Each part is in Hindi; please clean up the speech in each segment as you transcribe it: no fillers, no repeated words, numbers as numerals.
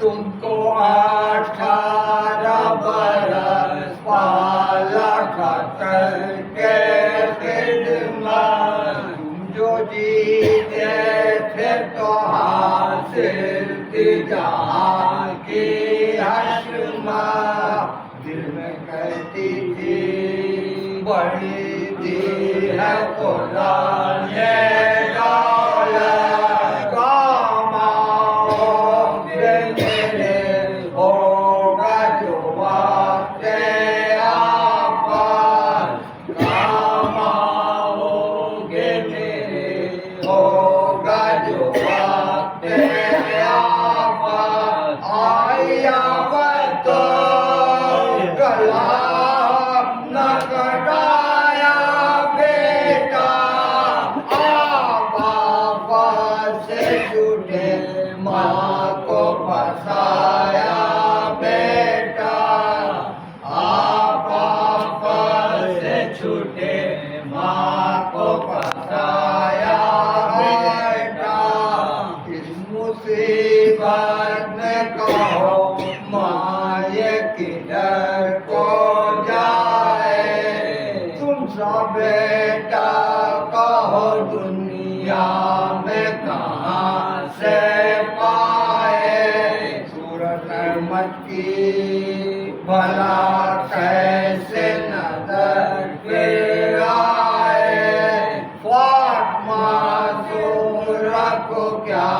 तुमको 18 बरस पाला करके खिदमत तुम जो जीते थे तो हासिल थी जहाँ की हशमत दिल में कहती थी बड़ी दी है कुरान बेटा कहो दुनिया में कहाँ से पाए सूरत अहमद की भला कैसे नजर के आए फातिमा सूरा को क्या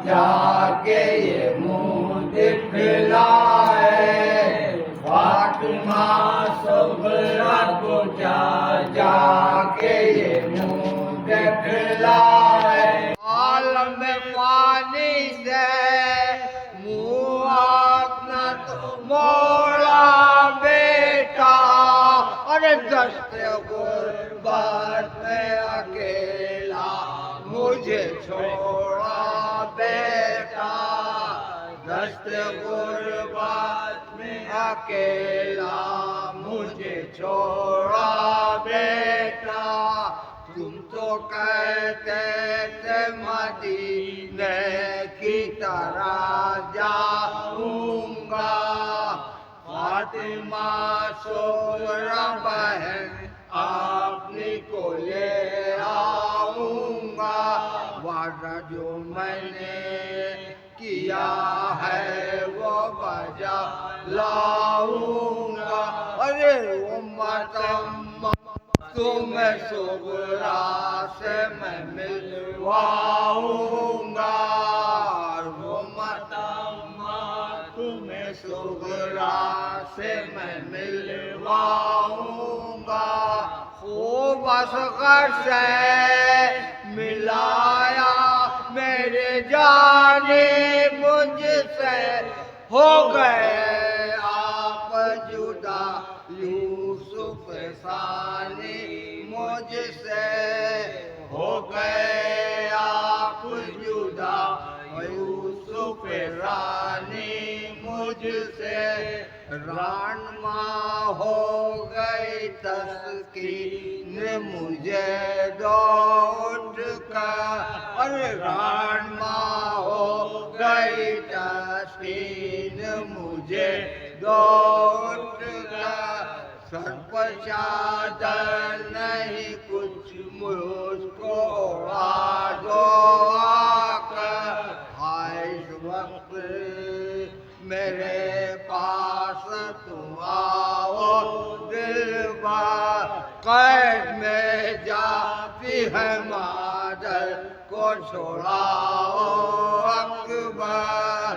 जाके ये मुँह दिखलाए फातिमा सूरा को क्या जाके ये मुँह दिखलाए आलम पानी से मुँह अपना तो मोड़ा बेटा अरे दस्ते गुर्बत में अकेला मुझे छोड़ा बेटा दस्ते गुर्बत में अकेला मुझे छोड़ा बेटा तुम तो कहते थे मदीने की तरह जाऊंगा फातिमा सोरा बहन आपनी को ले आऊंगा वादा जो मैंने किया है वो बजा लाऊंगा अरे उम्मत तुम्हें सुगरा से मैं मिलवाऊंगा तुम्हें सुगरा से मैं मिलवाऊंगा खूब असगर से मिलाया मेरे जाने मुझसे हो गए आप जुदा यूसुफ सानी मुझसे हो गए आप जुदा यूसुफ रानी मुझसे रानमा हो गई तस्कीन मुझे दौड़ का अरे रानमा हो गई तस्कीन मुझे दौड़ का सर पर चादर नहीं कुछ मुझको ओढ़ा दो मादर को छुड़ाओ अकबर,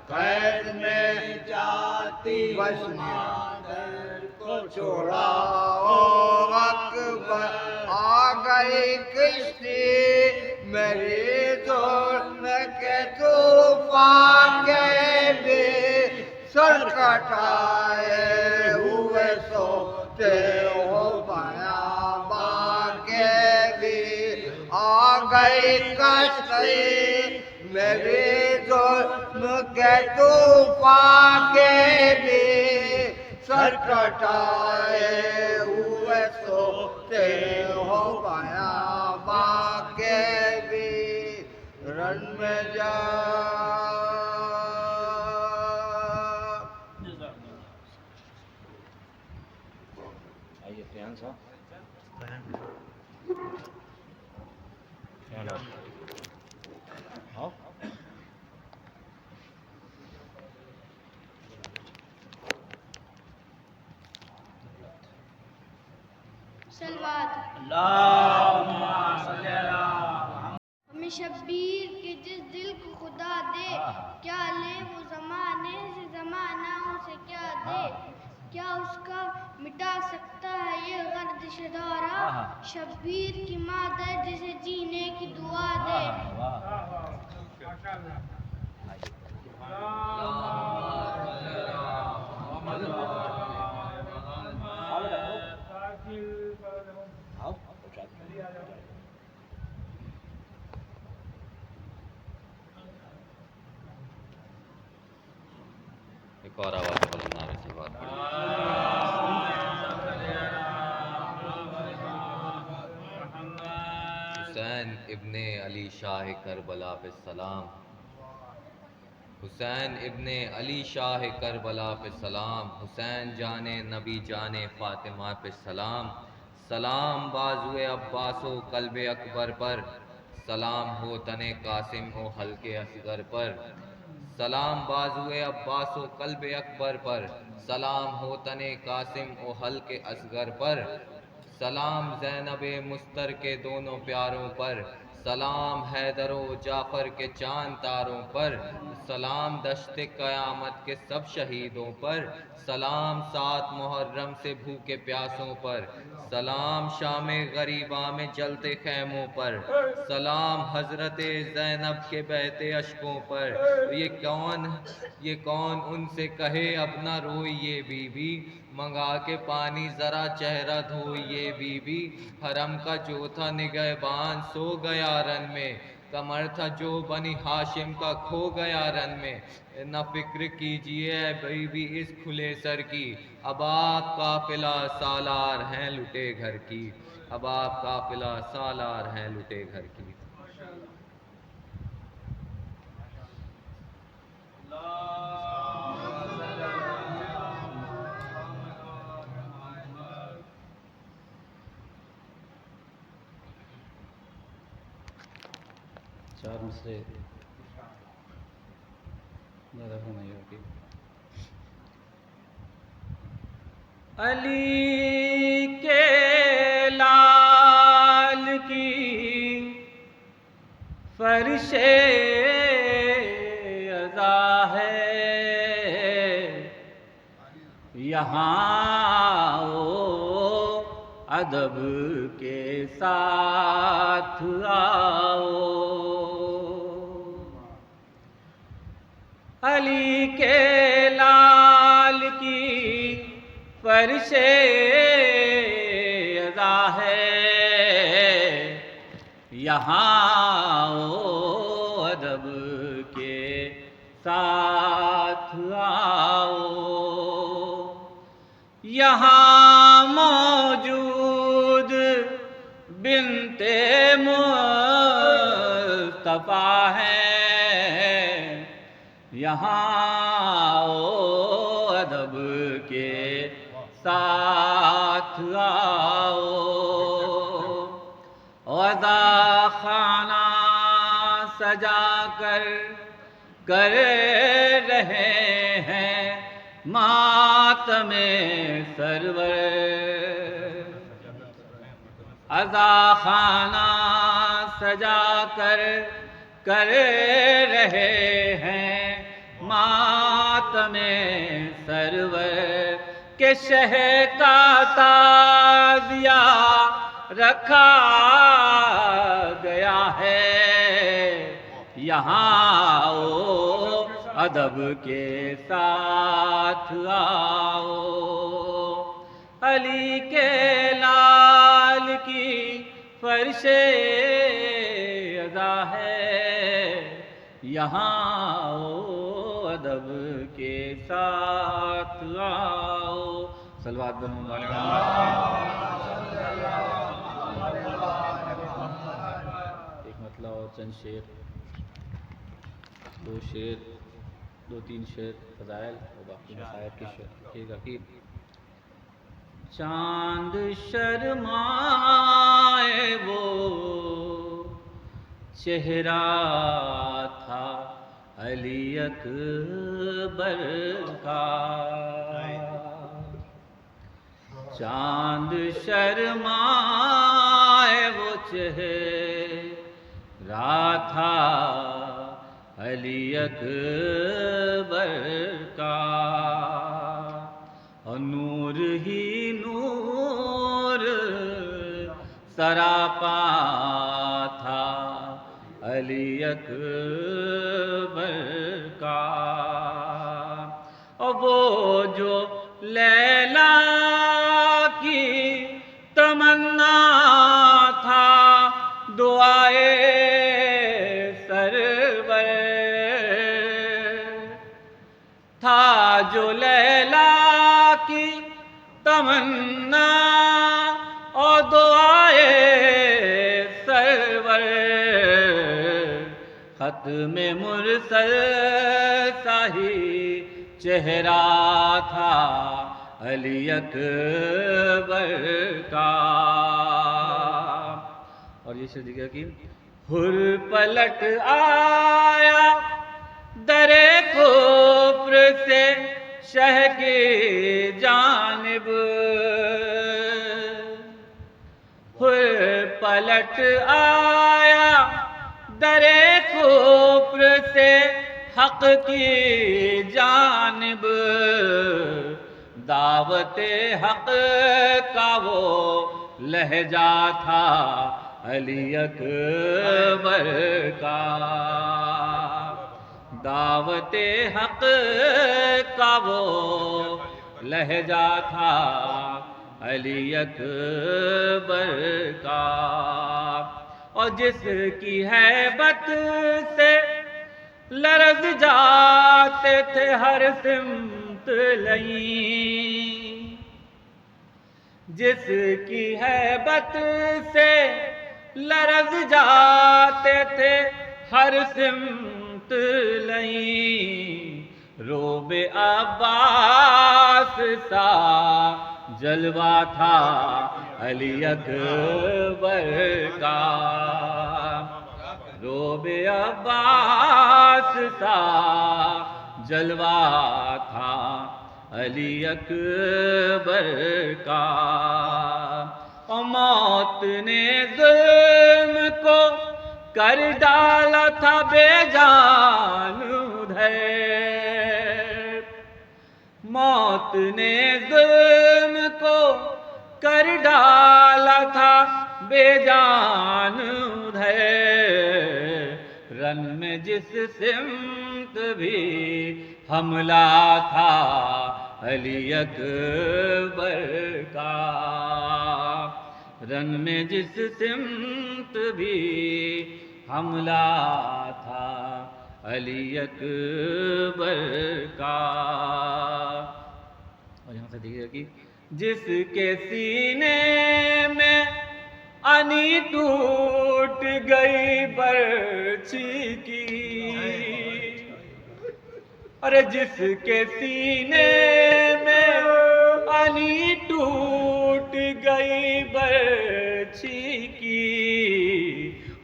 कैद में जाती मादर को छुड़ाओ अकबर। आ गई किश्ती मेरी जुल्म के तूफान के भी, सर कटाए हुए सोते हो बयाबान के भी। आ गई कश्ती मेरी जुल्म के तूफान के भी, सर कटाए हुए सोते हो बयाबान के भी। रन में जा हमें शब्बीर के जिस दिल को खुदा दे, क्या ले वो जमाने से जमाना उसे क्या दे। क्या उसका मिटा सकता है ये गर्दिश दौरा, शब्बीर की मादर जिसे जीने की दुआ दे। एक और आवाज बुलंद नारे से बात हुसैन इब्ने अली शाह करबला पे सलाम, हुसैन इब्ने अली शाह करबला पे सलाम, हुसैन जाने नबी जाने फातिमा पे सलाम। सलाम बाजुए अब्बासो कल्बे अकबर पर, सलाम हो तने कासिम ओ हल्के असगर पर। सलाम बाजुए अब्बासो कल्बे अकबर पर, सलाम हो तने कासिम ओ हल्के असगर पर। सलाम ज़ैनबे मुस्तर के दोनों प्यारों पर, सलाम हैदरो जाफर के चांद तारों पर। सलाम दश्ते क़यामत के सब शहीदों पर, सलाम 7 मुहर्रम से भूखे प्यासों पर। सलाम शाम गरीबा में जलते खैमों पर, सलाम हजरत ज़ैनब के बहते अश्कों पर। ये कौन उनसे कहे अब न रोई ये बीबी, मंगा के पानी जरा चेहरा धोई ये बीबी। हरम का जो था निगहबान सो गया रन में, कमर था जो बनी हाशिम का खो गया रन में। न फिक्र कीजिए बीबी इस खुले सर की, अब आप काफिला सालार हैं लुटे घर की, अब आप काफिला सालार हैं लुटे घर की। चार मिसरे ज़्यादा नहीं होगी। अली के लाल की फर्शे अज़ा है, यहाँ ओ अदब के साथ आओ। अली के लाल की फर्शे अज़ा है, यहाँ ओ अदब के साथ आओ। यहाँ मौजूद बिनते मुस्तफ़ा हैं, यहाँ ओ अदब के साथ आओ। अज़ा खाना सजा कर रहे हैं मातमे सरवर। अज़ा खाना सजा कर रहे हैं मातमे सरवर के शह का ताज़िया रखा गया है। यहाँ आओ अदब के साथ आओ, अली के लाल की फर्शे अदा है। यहाँ आओ अदब के साथ आओ। सलवात एक मतलब और चंद शेर, दो तीन शेर फज़ाइल और बाकी मसाइल के शेर लिखिएगा कि चांद शर्माए वो चेहरा था अली अकबर का, चांद शर्माए वो चेहरा था अली अकबर का, और नूर ही नूर सरापा था अली अकबर का। और वो जो लैला की तमन्ना था दुआए सरवर था, जो लैला की तमन्ना और दुआए सरवर, खत में मुरसल साही चेहरा था अली अकबर का। और ये शेर दिखा कि हुर पलट आया दरे कुफ्र से शह की जानिब, हुर पलट आया दरे कुफ्र से हक की जानिब, दावते हक का वो लहजा था अली अकबर का, दावते हक का वो लहजा था अली अकबर का। और जिसकी हैबत से लरज़ जाते थे हर सिमत लईं, जिसकी हैबत से लरज़ जाते थे हर सिमत लईं, रोबे अब्बास सा जलवा था अली अकबर का, रोबे अब्बास सा जलवा था अली अकबर का। और मौत ने जुल्म को कर डाला था बेजान उधर, मौत ने जुल्म को कर डाला था बेजान उधर, रन में जिस सिमत भी हमला था अली अकबर का, रन में जिस सिमत भी हमला था अली अकबर का। और यहाँ से देखिएगा कि जिसके सीने में अनी टूट गई बर्छी की, अरे जिसके सीने में अनी टूट गई बर्छी की,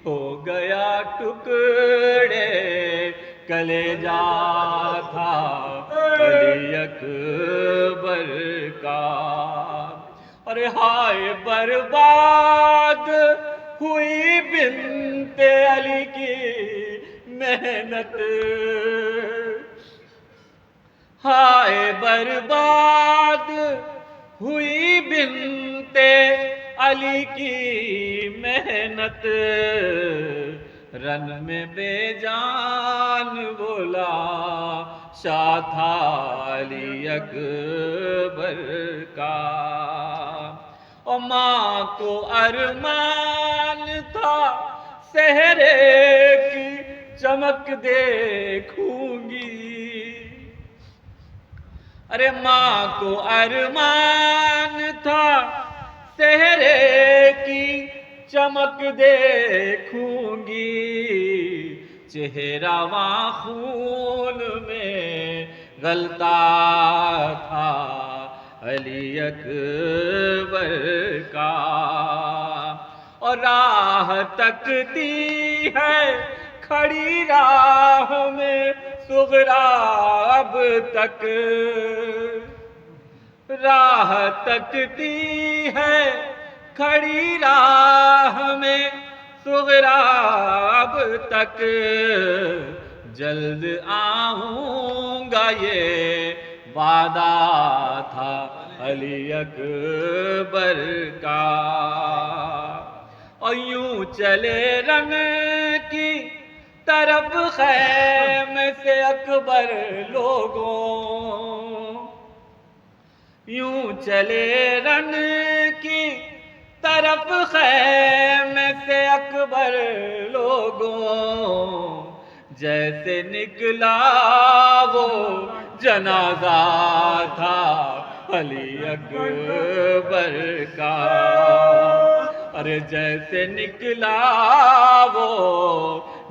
हो गया टुकड़े कलेजा था अली अकबर का। अरे हाय बर्बाद हुई बिन्त पे अली की मेहनत, हाय बर्बाद हुई बिनते अली की मेहनत, रन में बेजान बोला शाह था अली अकबर का। और माँ को अरमान था सहरे की चमक देखूंगी, अरे माँ को अरमान था सहरे की चमक देखूंगी, चेहरा वहाँ खून में गलता था अली अकबर का। और राह तकती है खड़ी राह में सुगरा अब तक, राह तकती है खड़ी राह में सुगरा अब तक, जल्द आऊंगा ये वादा था अली अकबर का। और यूं चले रन की तरफ खैमे से अकबर लोगों, यूं चले रन की तरफ खैमे से अकबर लोगों, जैसे निकला वो जनाजा था अली अकबर का। अरे जैसे निकला वो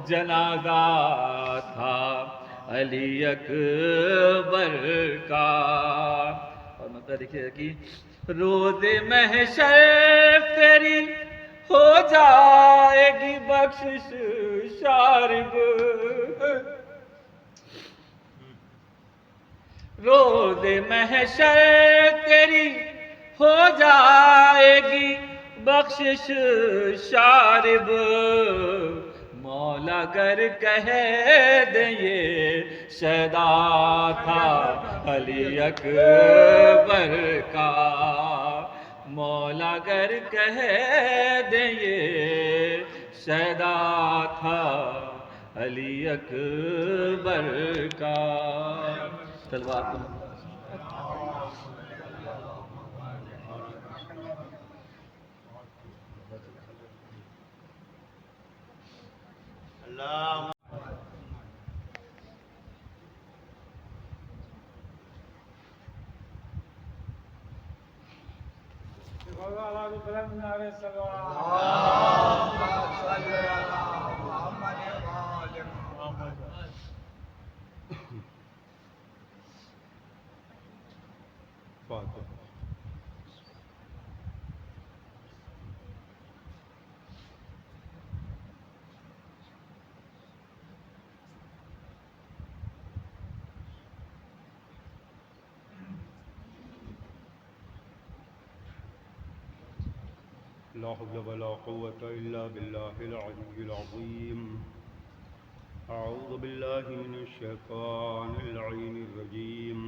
जनाजा था अली अकबर का। और मतलब देखिए कि रोज़े महशर तेरी हो जाएगी बख्शिश शारिब, रोज़े महशर तेरी हो जाएगी बख्शिश शारिब, मौला गर कह दे ये शैदा था अली अकबर का, मौला गर कह दे ये शैदा था अली अकबर का। तलवार को अल्लाह ला हौल वला कुव्वता इल्ला बिल्लाहिल अलिय्यिल अज़ीम। अऊज़ु बिल्लाहि मिनश शैतानिर रजीम।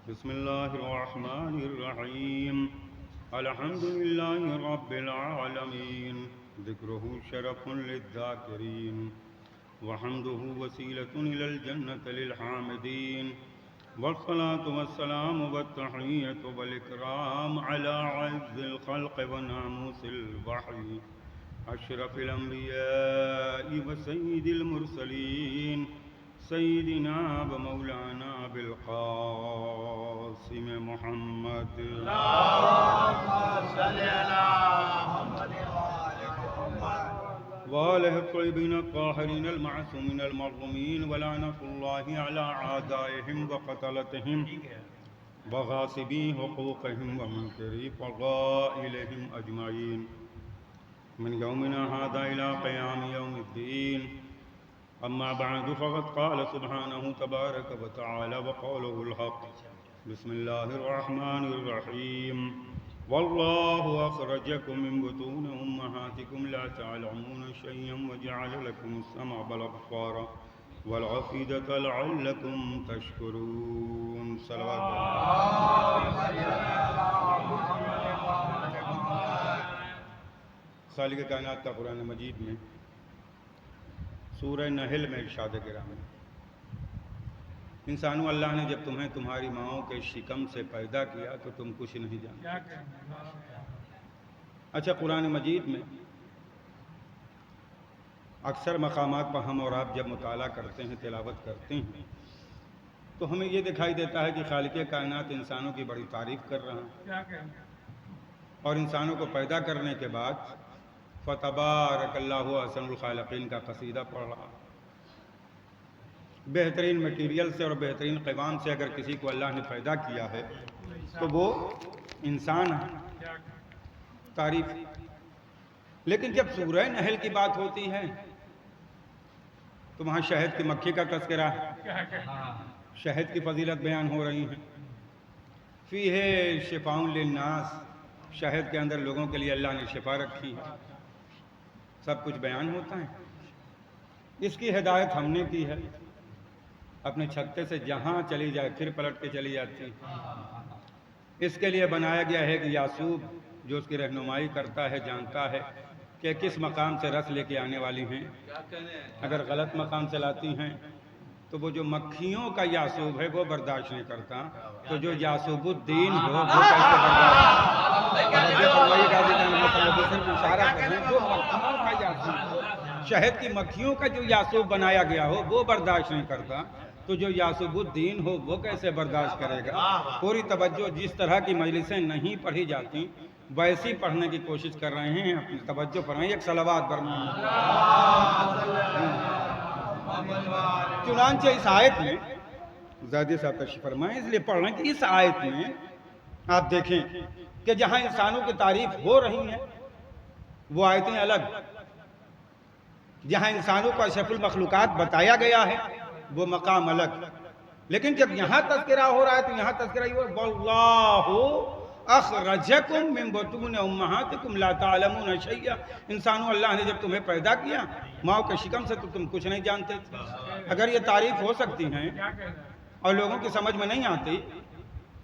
बिस्मिल्लाहिर रहमानिर रहीम। अल्हम्दुलिल्लाहि रब्बिल आलमीन। ज़िक्रुहु शरफ़ुन लिज़्ज़ाकिरीन व हम्दुहु वसीलतुन इलल जन्नति लिल हामिदीन। वस्सलातु वस्सलामु वत्तहिय्यतु वल इकराम अला अज़्ज़िल ख़ल्क़ व नामुसिल वही अशरफिल अंबिया'i व सय्यिदिल मुरसलीन सय्यिदिना व मौलाना अबिल क़ासिम मुहम्मद वालिहि त्वय्यबीन त्वाहिरीन अल-मअसूमीन अल-मरहूमीन व लअनतुल्लाहि अला आदाइहिम व क़तलतिहिम व गासिबी हुकूक़िहिम व मुनकिरी फ़ज़ाइलिहिम अजमईन मिन यौमिना हाज़ा इला क़ियाम यौमिद्दीन। अम्मा बअदु फ़क़द क़ाल सुब्हानहु तबारक व तआला व क़ौलुहुल हक़्क़। बिस्मिल्लाहिर रहमानिर रहीम। वल्लाहु अखरजकुम मिन बुतून उम्महातिकुम ला तअलमून शय्यन वजअल लकुमुस समअ वल अब्सार वल अफीदता लअल्लकुम तशकुरून। खालिक कायनात का कुरान मजीद में सूरह नहल में इरशाद गिरामी, इंसानों अल्लाह ने जब तुम्हें तुम्हारी माओं के शिकम से पैदा किया तो तुम कुछ नहीं जानते। अच्छा, कुरान मजीद में अक्सर मकामात पर हम और आप जब मुताला करते हैं, तिलावत करते हैं, तो हमें ये दिखाई देता है कि खालिक कायनात इंसानों की बड़ी तारीफ कर रहा है और इंसानों को पैदा करने के बाद फ़तबारकल्लाहु अहसनुल खालिकीन का कसीदा पढ़ रहा। बेहतरीन मटीरियल से और बेहतरीन क़िवाम से अगर किसी को अल्लाह ने पैदा किया है तो वो इंसान है, तारीफ। लेकिन जब सूरह नहल की बात होती है तो वहाँ शहद की मक्खी का तज़किरा है, शहद की फजीलत बयान हो रही है। फ़ीहे शिफ़ाउन लिन्नास, शहद के अंदर लोगों के लिए अल्लाह ने शिफा रखी है, सब कुछ बयान होता है। इसकी हिदायत हमने की है, अपने छत्ते से जहाँ चली जाए फिर पलट के चली जाती है। इसके लिए बनाया गया है कि यासूब जो उसकी रहनुमाई करता है, जानता है कि किस मकाम से रस लेके आने वाली हैं। अगर गलत मकाम से लाती हैं तो वो जो मक्खियों का यासूब है वो बर्दाश्त नहीं करता, तो जो यासूबुद्दीन हो वो कैसे बर्दाश्त। शहद की मक्खियों का जो यासूब बनाया गया हो वो बर्दाश्त नहीं करता, तो जो यासूबुद्दीन हो वो कैसे बर्दाश्त करेगा। पूरी तवज्जो, जिस तरह की मजलिसें नहीं पढ़ी जाती वैसी पढ़ने की कोशिश कर रहे हैं, अपनी तवज्जो पर एक सलावत बरमाएं। चुनांचे इस आयत में ज़ादी साहब तशरीफ़ फरमाएं, इसलिए पढ़ रहे हैं कि इस आयत में आप देखें कि जहां इंसानों की तारीफ हो रही है वो आयतें अलग, जहां इंसानों को अशरफुल मखलूकात बताया गया है वो मकाम अलग। लेकिन जब यहाँ तज़किरा हो रहा है तो यहाँ तज़किरा ये वल्लाहु अखरजकुम मिन बुतून उम्महातिकुम ला तअलमून शय्या। इंसानों, अल्लाह ने जब तुम्हें पैदा किया माँ के शिकम से तो तुम कुछ नहीं जानते थे। अगर ये तारीफ हो सकती हैं और लोगों की समझ में नहीं आती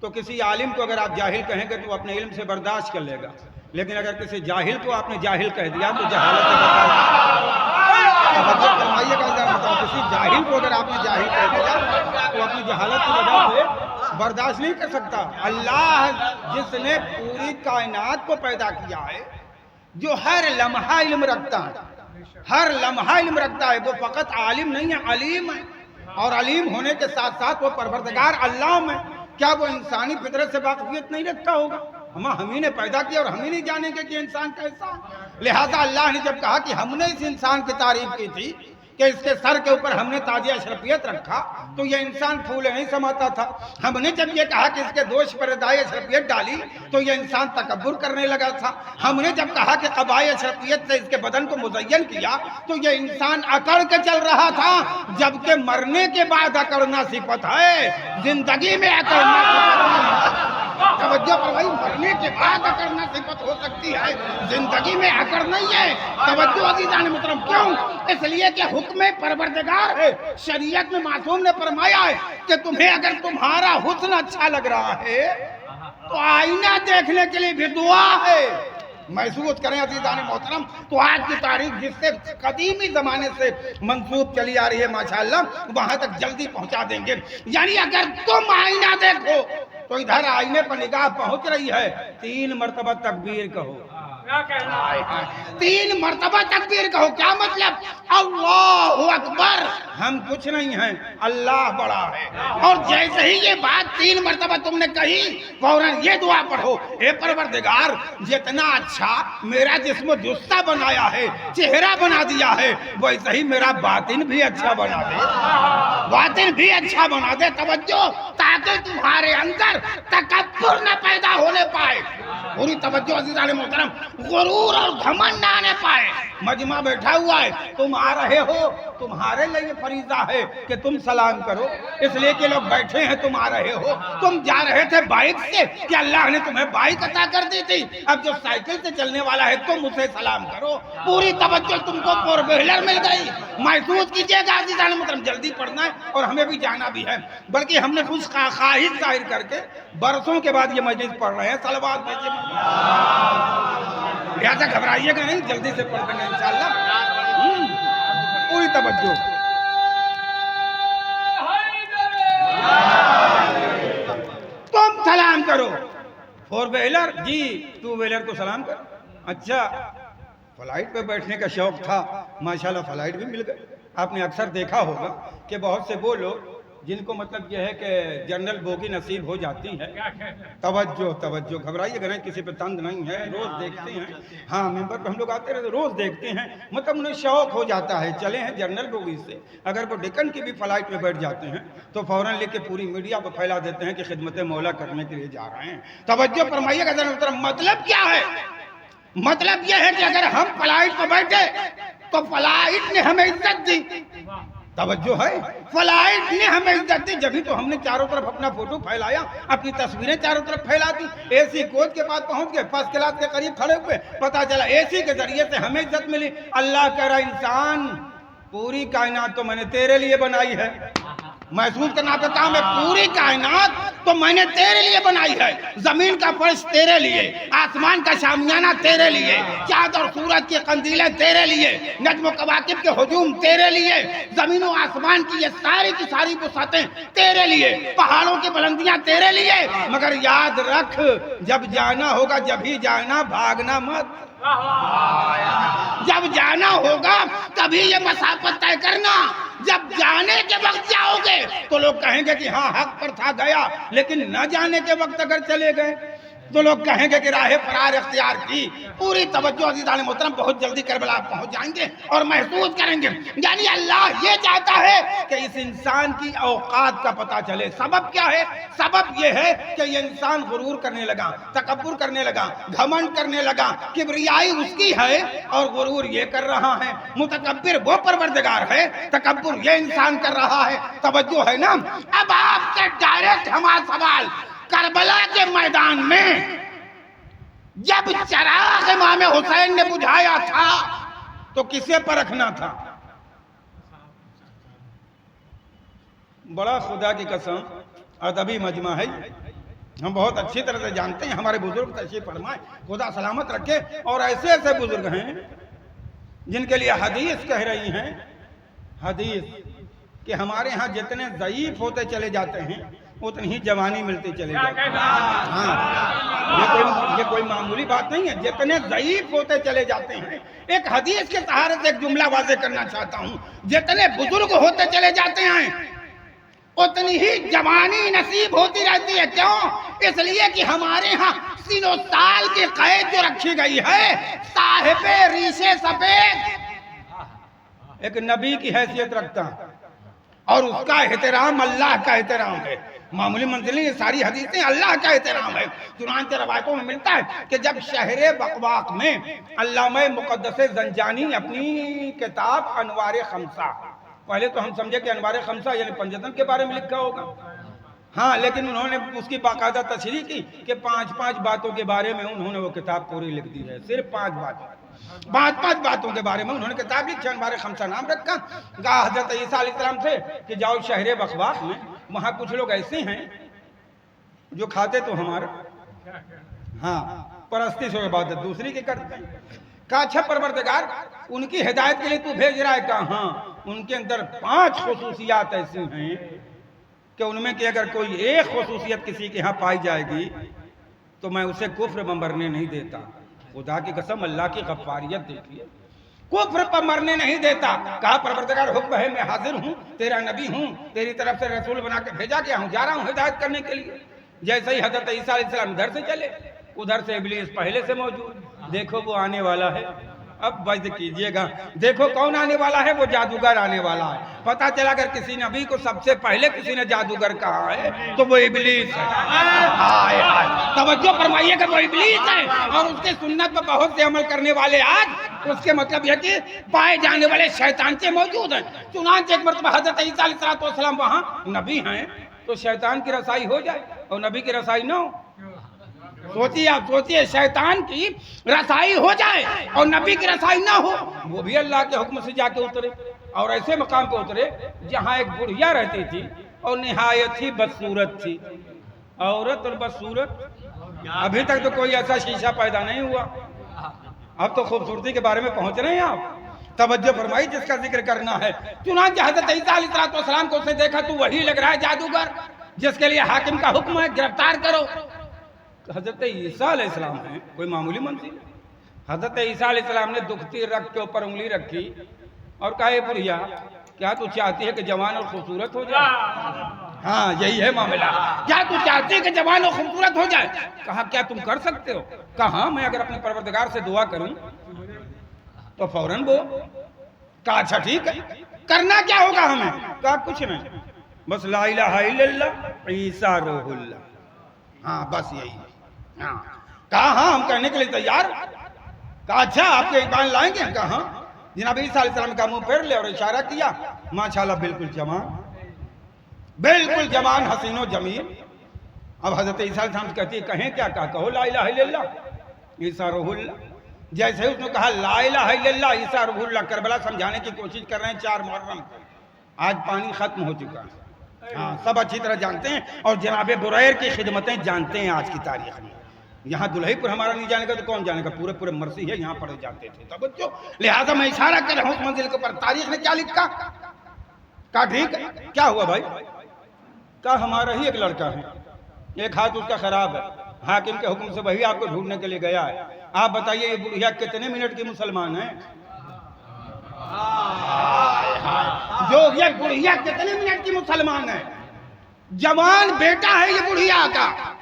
तो किसी आलिम को अगर आप जाहिल कहेंगे तो अपने इल्म से बर्दाश्त कर लेगा, लेकिन अगर किसी जाहिल को आपने जाहिल कह दिया तो जहालत से किसी जाहिल को अगर आपने जाहिल कह दिया तो अपनी जहालत की वजह से बर्दाश्त नहीं कर सकता। अल्लाह जिसने पूरी कायनात को पैदा किया है, जो हर लम्हा इल्म रखता है, हर लम्हा इल्म रखता है, वो फकत आलिम नहीं है, अलीम है। और अलीम होने के साथ साथ वो परवरदिगार अल्लाह में, क्या वो इंसानी फितरत से वाकफियत नहीं रखता होगा? हम ही ने पैदा किया और हम ही नहीं जानेंगे कि इंसान कैसा। लिहाजा अल्लाह ने जब कहा कि हमने इस इंसान की तारीफ की थी कि इसके सर के ऊपर हमने ताज अशरफियत रखा, तो ये इंसान फूले नहीं समाता था। हमने जब ये कहा कि इसके दोष पर दाए अशरफियत डाली तो ये इंसान तकब्बुर करने लगा था। हमने जब कहा कि कबाए अशरफियत से इसके बदन को मुज़य्यन किया तो ये इंसान अकड़ के चल रहा था, जबकि मरने के बाद अकड़ना सिफत है, जिंदगी में अकड़ना सिफत। तवज्जो पर भाई, मरने के बाद अकड़ना सिफत हो सकती है, जिंदगी में अकड़ नहीं है। तवज्जो अज़ीज़ान मुहतरम, क्यों? इसलिए कि हुक्म परवरदिगार है। शरीयत में मासूम ने फरमाया है कि तुम्हें अगर तुम्हारा हुस्न अच्छा लग रहा है तो आईना देखने के लिए भी दुआ है। महसूस करें अज़ीज़ान मोहतरम, तो आज की तारीख जिससे कदीमी ज़माने से मंसूब चली आ रही है, माशाअल्लाह, वहाँ तक जल्दी पहुँचा देंगे। यानी अगर तुम आईना देखो तो इधर आईने पर निगाह पहुँच रही है, 3 मरतबा तकबीर कहो, 3 मरतबा तकबीर कहो। क्या मतलब? अल्लाहु अकबर, हम कुछ नहीं हैं, अल्लाह बड़ा है। और जैसे ही ये बात 3 मरतबा तुमने कही, फौरन ये दुआ पढ़ो, हे परवरदिगार, जितना अच्छा मेरा जिस्म जुस्सा बनाया है, चेहरा बना दिया है, वैसे ही मेरा बातिन भी अच्छा बना दे, बातिन भी अच्छा बना दे। तवज्जो, ताकि तुम्हारे अंदर तकब्बुर न पैदा होने पाए। पूरी तवज्जो अज़ीज़ान मोहतरम, गुरूर और घमंड ना आने पाए। मजमा बैठा हुआ है, तुम आ रहे हो, तुम्हारे लिए फरीजा है कि तुम सलाम करो, इसलिए कि लोग बैठे हैं, तुम आ रहे हो। तुम जा रहे थे बाइक से कि अल्लाह ने तुम्हें बाइक अता कर दी थी, अब जो साइकिल से चलने वाला है तुम उसे सलाम करो। पूरी तवज्जो तुमको फोर व्हीलर मिल गई। महसूस कीजिएगा अज़ीज़ान मोहतरम, जल्दी पढ़ना है और हमें भी जाना भी है, बल्कि हमने कुछ ख्वाहिश जाहिर करके बरसों के बाद ये मजलिस पढ़ रहे हैं। सलवात भेजिए, लिहाजा घबराइएगा नहीं, जल्दी से पढ़ देंगे इंशाअल्लाह। पूरी तवज्जो। तुम सलाम करो। फोर व्हीलर जी, टू व्हीलर को सलाम करो। अच्छा, फ्लाइट पे बैठने का शौक था, माशाल्लाह फ्लाइट भी मिल गई। आपने अक्सर देखा होगा कि बहुत से वो लोग जिनको मतलब यह है कि जनरल बोगी नसीब हो जाती है। तवज्जो तवज्जो, घबराइएगा नहीं, किसी पे तंग नहीं है, रोज देखते हैं। हाँ, मेंबर पे हम लोग आते रहते, रोज देखते हैं, मतलब उन्हें शौक हो जाता है। चले हैं जनरल बोगी से, अगर वो डेक्कन की भी फ्लाइट में बैठ जाते हैं तो फौरन लेके पूरी मीडिया को फैला देते हैं कि खिदमत मौला करने के लिए जा रहे हैं। तवज्जो फरमाइएगा जरा, मतलब क्या है? मतलब यह है कि अगर हम फ्लाइट पर बैठे तो फ्लाइट ने हमें इज्जत दी। तवज्जो है, फ्लाइट ने हमें इज्जत दी, जब ही तो हमने चारों तरफ अपना फोटो फैलाया, अपनी तस्वीरें चारों तरफ फैला दी। एसी कोच के पास पहुंच गए, फर्स्ट क्लास के करीब खड़े हुए, पता चला एसी के जरिए से हमें इज्जत मिली। अल्लाह कह रहा, इंसान पूरी कायनात तो मैंने तेरे लिए बनाई है। महसूस करना आपका काम है, पूरी कायनात तो मैंने तेरे लिए बनाई है। जमीन का फर्श तेरे लिए, आसमान का शामियाना तेरे लिए, चाँद और सूरज की कंदीलें तेरे लिए, नज्म कवाकिब के हुजूम तेरे लिए, जमीन और आसमान की ये सारी की सारी वसातें तेरे लिए, पहाड़ों की बुलंदियां तेरे लिए। मगर याद रख, जब जाना होगा जब ही जाना, भागना मत। जब जाना होगा तभी ये मसाफत तय करना। जब जाने के वक्त जाओगे तो लोग कहेंगे कि हाँ हक पर था गया, लेकिन न जाने के वक्त अगर चले गए तो लोग कहेंगे कि राह फरार इख्तियार की। पूरी तवज्जो अज़ीज़ान मोहतरम, बहुत जल्दी करबला पहुंच जाएंगे और महसूस करेंगे। यानी अल्लाह ये चाहता है कि इस इंसान की औकात का पता चले। सबब क्या है? सबब ये है कि ये इंसान गुरूर करने लगा, तकब्बुर करने लगा, घमंड करने लगा। किब्रियाई उसकी है और गुरूर ये कर रहा है। मुतकब्बिर वो परवरदिगार है, तकब्बुर ये इंसान कर रहा है। तवज्जो है ना? अब आपसे डायरेक्ट हमारा सवाल, करबला के मैदान में जब चराग इमाम हुसैन ने बुझाया था तो किसे परखना था? बड़ा खुदा की कसम अदबी मजमा है, हम बहुत अच्छी तरह से जानते हैं। हमारे बुजुर्ग तशरीफ फरमाए, खुदा सलामत रखे। और ऐसे ऐसे बुजुर्ग हैं जिनके लिए हदीस कह रही हैं, हदीस कि हमारे यहाँ जितने ज़ईफ होते चले जाते हैं उतनी ही जवानी मिलती चली जाती है। हाँ, ये कोई मामूली बात नहीं है, जितने ज़ईफ होते चले जाते हैं। एक हदीस के सहारे से एक जुमला वाज़े करना चाहता हूँ, जितने बुजुर्ग होते चले जाते हैं उतनी ही जवानी नसीब होती रहती है। क्यों? इसलिए कि हमारे यहाँ सीनो साल की कैद जो रखी गई है, साहिबे रीशे सफेद एक नबी की हैसियत रखता है और उसका एहतराम अल्लाह का एहतराम है। मामूली मंजिल ये सारी हदीसें अल्लाह का एहतराम है। चुनांचे रवायतों में मिलता है कि जब शहर बकवाक में अल्लामा मुक़द्दस ज़ंजानी अपनी किताब अनवार खमसा, पहले तो हम समझे कि अनवार खमसा यानी पंजतन के बारे में लिखा होगा, हाँ, लेकिन उन्होंने उसकी बाकायदा तशरीह की कि 5-5 बातों के बारे में उन्होंने वो किताब पूरी लिख दी है। सिर्फ 5 बातों के बारे में उन्होंने किताब लिखी, अनवार खमसा नाम रखा। कहा हजरत ईसा अलैहिस्सलाम से कि जाओ शहर बकवाक में, वहाँ कुछ लोग ऐसे हैं जो खाते तो हमारा, हाँ, परस्तिश और इबादत दूसरी की करते हैं। कहा अच्छा परवरदिगार, उनकी हिदायत के लिए तू भेज रहा है? कहा हाँ, उनके अंदर 5 खुसूसियात ऐसी हैं कि उनमें कि अगर कोई एक खुसूसियत किसी के यहाँ पाई जाएगी तो मैं उसे कुफ्र में मरने नहीं देता। खुदा की कसम, अल्लाह की गफ्फारियत देखिए, कुफ्र पर मरने नहीं देता। कहा परवरदिगार हुक्म है, मैं हाजिर हूँ, तेरा नबी हूँ, तेरी तरफ से रसूल बना के भेजा गया हूँ, जा रहा हूँ हिदायत करने के लिए। जैसे ही हजरत ईसा अलैहिस्सलाम इधर से चले, उधर से इब्लीस पहले से मौजूद, देखो वो आने वाला है, अब बस कीजिएगा, देखो कौन आने वाला है, वो जादूगर आने वाला है। पता चला अगर किसी नबी को सबसे पहले किसी ने जादूगर कहा है तो वो इब्लीस है। हाय हाय, तवज्जो फरमाइएगा, वो इब्लीस है और उसके सुन्नत पर बहुत से अमल करने वाले आज उसके मतलब यह कि पाए जाने वाले शैतान से मौजूद हैं। चुनांचे एक मरतबा हजरत ईसा अलैहिस्सलाम वहाँ नबी हैं तो शैतान की रसाई हो जाए और नबी की रसाई ना हो। सोचिए, आप सोचिए, शैतान की रसाई हो जाए और नबी की रसाई ना हो। वो भी अल्लाह के हुक्म से जाके उतरे और ऐसे मकाम पे उतरे जहाँ एक बुढ़िया रहती थी और निहायत ही बदसूरत थी। औरत और बदसूरत, अभी तक तो कोई ऐसा शीशा पैदा नहीं हुआ, अब तो खूबसूरती के बारे में पहुंच रहे हैं आप। तवज्जो फरमाई, जिसका जिक्र करना है। चुनांचे हज़रत ईसा अलैहिस्सलाम को उसने देखा तो वही लग रहा है जादूगर, जिसके लिए हाकिम का हुक्म है गिरफ्तार करो। हज़रत ईसा अलैहिस्सलाम है, कोई मामूली मंजिल। हज़रत ईसा अलैहिस्सलाम ने दुखती रग के ऊपर उंगली रखी और कहा, ये बुढ़िया क्या तू चाहती है कि जवान और खूबसूरत हो जाए? हाँ, यही है मामला। क्या तू चाहती है कि जवान और खूबसूरत हो जाए? कहा, क्या तुम कर सकते हो? कहा, मैं अगर अपने परवरदिगार से दुआ करूं तो फौरन वो। कहा, अच्छा ठीक है, करना क्या होगा हमें? कहा, कुछ नहीं, बस ला इलाहा इल्लल्लाह ईसा रूहुल्लाह। हाँ, बस यही। हाँ, कहा, हाँ हम करने के लिए तैयार। कहा, अच्छा आपके ईमान लाएंगे? कहा, हाँ। जनाब ईसा अलैहिस्सलाम का मुंह फेर ले और इशारा किया, माशाल्लाह बिल्कुल जवान, बिल्कुल जवान, हसीनो जमील। अब हजरत ईसा अलैहिस्सलाम कहती है, कहें क्या? कहा, कहो ला इलाहा इल्लल्लाह ईसा रूहुल्लाह। जैसे ही उसने कहा ला इलाहा इल्लल्लाह ईसा रूहुल्लाह, करबला समझाने की कोशिश कर रहे हैं 4 मुहर्रम, आज पानी खत्म हो चुका है। हाँ, सब अच्छी तरह जानते हैं और जनाब बुरैर की खिदमतें जानते हैं आज की तारीख में। यहाँ दुल्हीपुर हमारा नहीं जानेगा तो कौन जानेगा, पूरे पूरे मरसी है, यहाँ पढ़े जाते थे। तब बच्चों, लिहाजा मैं इशारा कर रहा हूँ उस मंजिल के ऊपर। तारीख ने क्या लिखा? कहा, ठीक है, क्या हुआ भाई? कहा, हमारा ही एक लड़का है, एक हाथ उसका खराब है, हाकिम के हुक्म से वही आपको ढूंढने के लिए गया है। आप बताइए ये बुढ़िया कितने मिनट की मुसलमान है? जो ये बुढ़िया कितने मिनट की मुसलमान है? जवान बेटा है ये बुढ़िया का,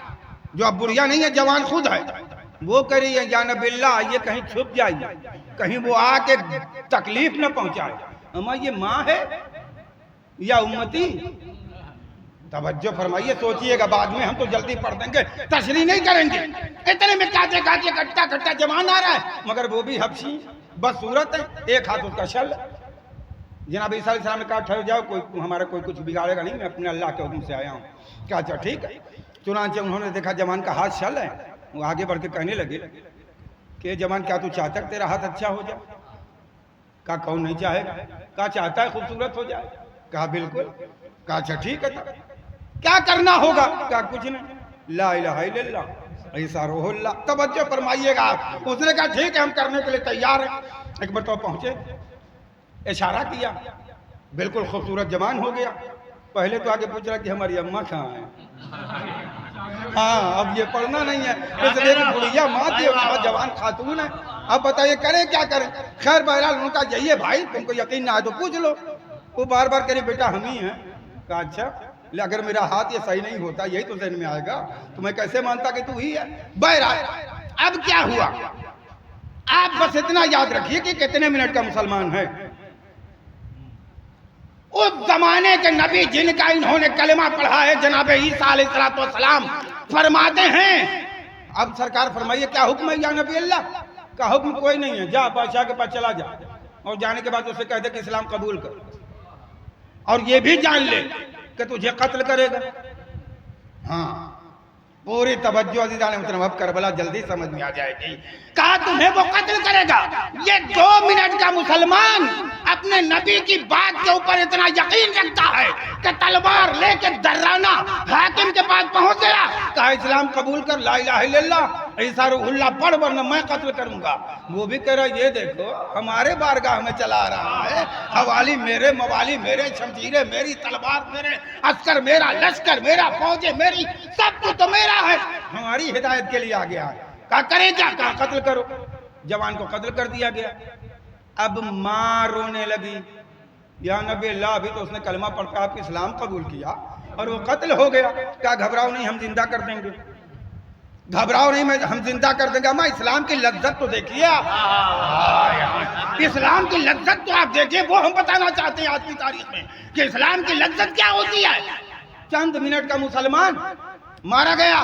जो अब बुढ़िया नहीं है, जवान खुद है। वो करी है जान बिल्ला, ये कहीं छुप जाइए, कहीं वो आके तकलीफ न पहुंचाए। अम्मा ये माँ है या उम्मती? तवज्जो फरमाइए, सोचिएगा, बाद में हम तो जल्दी पढ़ देंगे, तशरीह नहीं करेंगे। इतने में काटे काटे कट्टा कट्टा जवान आ रहा है, मगर वो भी हबशी बदसूरत है, एक हाथ उसका शल। जनाब ईसा अलैहिस्सलाम ने कहा, ठहर जाओ, कोई हमारा कोई कुछ बिगाड़ेगा नहीं, मैं अपने अल्लाह के हुक्म से आया हूँ। कहा, अच्छा ठीक है। चुनांचे उन्होंने देखा जवान का हाथ शल है, वो आगे बढ़ के कहने लगे कि जवान क्या तू चाहता है तेरा हाथ अच्छा हो जाए? कहा, कौन नहीं चाहेगा? कहा, चाहता है खूबसूरत हो जाए? कहा, बिल्कुल। कहा, अच्छा ठीक है, क्या करना होगा? कहा, कुछ नहीं, ला इलाहा इल्लल्लाह ईसा रूहुल्लाह। तवज्जो फरमाइएगा आप। उसने कहा, ठीक है, हम करने के लिए तैयार हैं। एक बार तो पहुंचे, इशारा किया, बिल्कुल खूबसूरत जवान हो गया। पहले तो आगे पूछ रहा कि हमारी अम्मा कहाँ है? हाँ, अब ये पढ़ना नहीं है, इसलिए बुढ़िया माँ थी और जवान खातून है। अब बताइए करें क्या करें? खैर बहरहाल उनका यही है, भाई तुमको यकीन ना आए तो पूछ लो। वो बार बार कह बेटा हम ही हैं। कहा, अच्छा, अगर मेरा हाथ ये सही नहीं होता, यही तो जहन में आएगा, तो मैं कैसे मानता कि तू ही है? बहरहाल अब क्या हुआ, आप बस इतना याद रखिए कि कितने मिनट का मुसलमान है। उस जमाने के नबी जिनका इन्होंने कलमा पढ़ा है, जनाब ईसा अलैहिस्सलाम फरमाते हैं। अब सरकार फरमाइए क्या हुक्म है या नबी अल्लाह? का हुक्म कोई नहीं है, जा बादशाह के पास चला जा और जाने के बाद उसे कह दे कि इस्लाम कबूल कर, और ये भी जान ले कि तुझे कत्ल करेगा। हाँ, पूरी तवज्जो अज़ीज़ान मुहतरम, अब करबला जल्दी समझ में आ जाएगी। कहा, तुम्हें वो कत्ल करेगा। ये 2 मिनट का मुसलमान अपने नबी की बात के ऊपर इतना यकीन रखता है कि तलवार लेके दर्राना हाकिम के पास पहुंच गया। कहा, इस्लाम कबूल कर, ला इलाहा इल्लल्लाह ईसा रूहुल्लाह पढ़, वरना मैं कत्ल करूंगा। वो भी कह रहा, ये देखो हमारे बारगाह में चला रहा है, हवाली मेरे, मवाली मेरे, शमशीरें मेरी, तलवार मेरे, अस्कर मेरा, लश्कर मेरा, फौजें मेरी, सब कुछ तो मेरा है, हमारी हिदायत के लिए आ गया है। कहा, करें क्या? कहा, कत्ल करो। जवान को कत्ल कर दिया गया। अब मां रोने लगी, या नबी अल्लाह, अभी तो उसने कलमा पढ़कर आपके इस्लाम कबूल किया और वो कत्ल हो गया। क्या घबराओ नहीं, हम जिंदा कर देंगे। घबराओ नहीं, मैं हम जिंदा कर देंगे। अम्मा इस्लाम की लज्जत तो देखिए आप, इस्लाम की लज्जत तो आप देखिए, वो हम बताना चाहते हैं आज की तारीख में कि इस्लाम की लज्जत क्या होती है। चंद मिनट का मुसलमान मारा गया,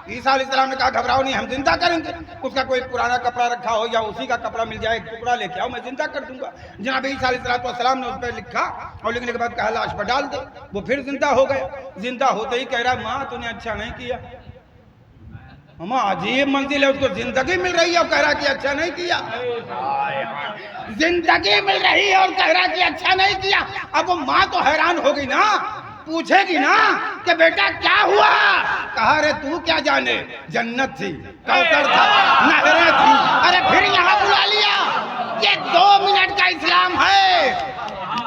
ईसा अलैहिस्सलाम ने कहा घबराओ नहीं, हम जिंदा करेंगे। उसका कोई पुराना कपड़ा रखा हो या उसी का कपड़ा मिल जाए, एक टुकड़ा लेके आओ, मैं जिंदा कर दूंगा। जनाब ईसा अलैहिस्सलाम ने उस पर लिखा और लिखने के बाद कहा लाश पर डाल दे। वो फिर जिंदा हो गए। जिंदा होते ही कह रहा माँ तूने अच्छा नहीं किया। अम्मा अजीब मंजिल है, उसको जिंदगी मिल रही है और कह रहा कि अच्छा नहीं किया। जिंदगी मिल रही है और कह रहा कि अच्छा नहीं किया। अब वो माँ तो हैरान हो गई ना, पूछेगी ना कि बेटा क्या हुआ। कहा रे तू क्या जाने, जन्नत थी, कौसर था, नहरें थी, अरे फिर यहाँ बुला लिया। ये 2 मिनट का इस्लाम है,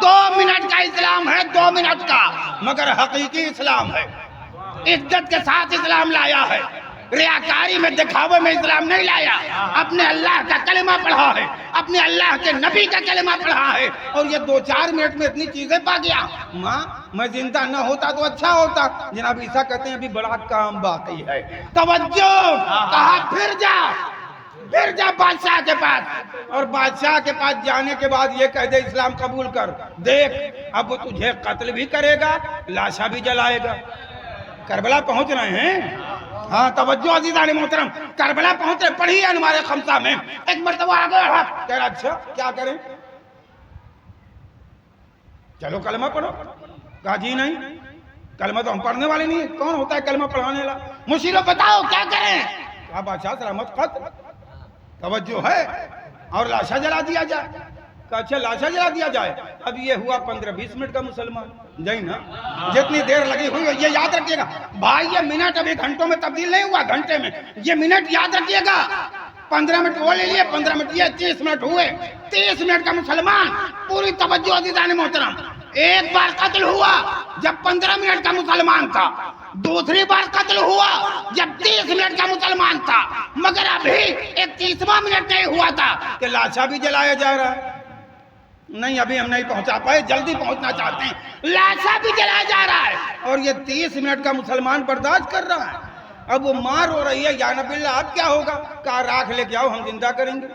2 मिनट का इस्लाम है, 2 मिनट का, मगर हकीकी इस्लाम है। इज्जत के साथ इस्लाम लाया है, रियाकारी में दिखावे में इस्लाम नहीं लाया। अपने अल्लाह का कलेमा पढ़ा है, अपने अल्लाह के नबी का कलेमा पढ़ा है और ये 2-4 मिनट में इतनी चीजें पा गया। माँ मैं जिंदा न होता तो अच्छा होता। जनाब ईसा कहते हैं अभी बड़ा काम बाकी है। तवज्जो, कहा फिर जा बादशाह के पास। और बादशाह के पास जाने के बाद ये कह दे इस्लाम कबूल कर, देख अब वो तुझे कत्ल भी करेगा, लाशा भी जलाएगा। करबला पहुंच रहे हैं। हाँ तवज्जो अज़ीज़ान मोहतरम, करबला पहुंच रहे, पढ़ी हमारे खमसा में। एक मरतबा आ गया कह रहा अच्छा क्या करें, चलो कलमा पढ़ो। कहा जी नहीं, कलमा तो हम पढ़ने वाले नहीं है, कौन होता है कलमा पढ़ाने वाला, मुशीरो बताओ क्या करें। कहा बादशाह सलामत कत्ल, तवज्जो है, और लाशा जला दिया जाए। कहा अच्छा लाशा जला दिया जाए। अब ये हुआ 15-20 मिनट का मुसलमान, नहीं ना, जितनी देर लगी हुई है ये याद रखिएगा भाई, ये मिनट अभी घंटों में तब्दील नहीं हुआ, घंटे में, ये मिनट याद रखिएगा। 15 मिनट वो ले लिए, 15 मिनट ये, 30 मिनट हुए। 30 मिनट का मुसलमान, पूरी तवज्जो अज़ीज़ान मोहतरम। एक बार कत्ल हुआ जब 15 मिनट का मुसलमान था, दूसरी बार कत्ल हुआ जब 30 मिनट का मुसलमान था, मगर अभी 31वां मिनट नहीं हुआ था कि लाशा भी जलाया जा रहा है। नहीं अभी हम नहीं पहुंचा पाए, जल्दी पहुंचना चाहते हैं, लाशा भी जलाया जा रहा है और ये 30 मिनट का मुसलमान बर्दाश्त कर रहा है। अब वो मार हो रही है, या नबी अब क्या होगा। कहा राख लेके आओ हम जिंदा करेंगे।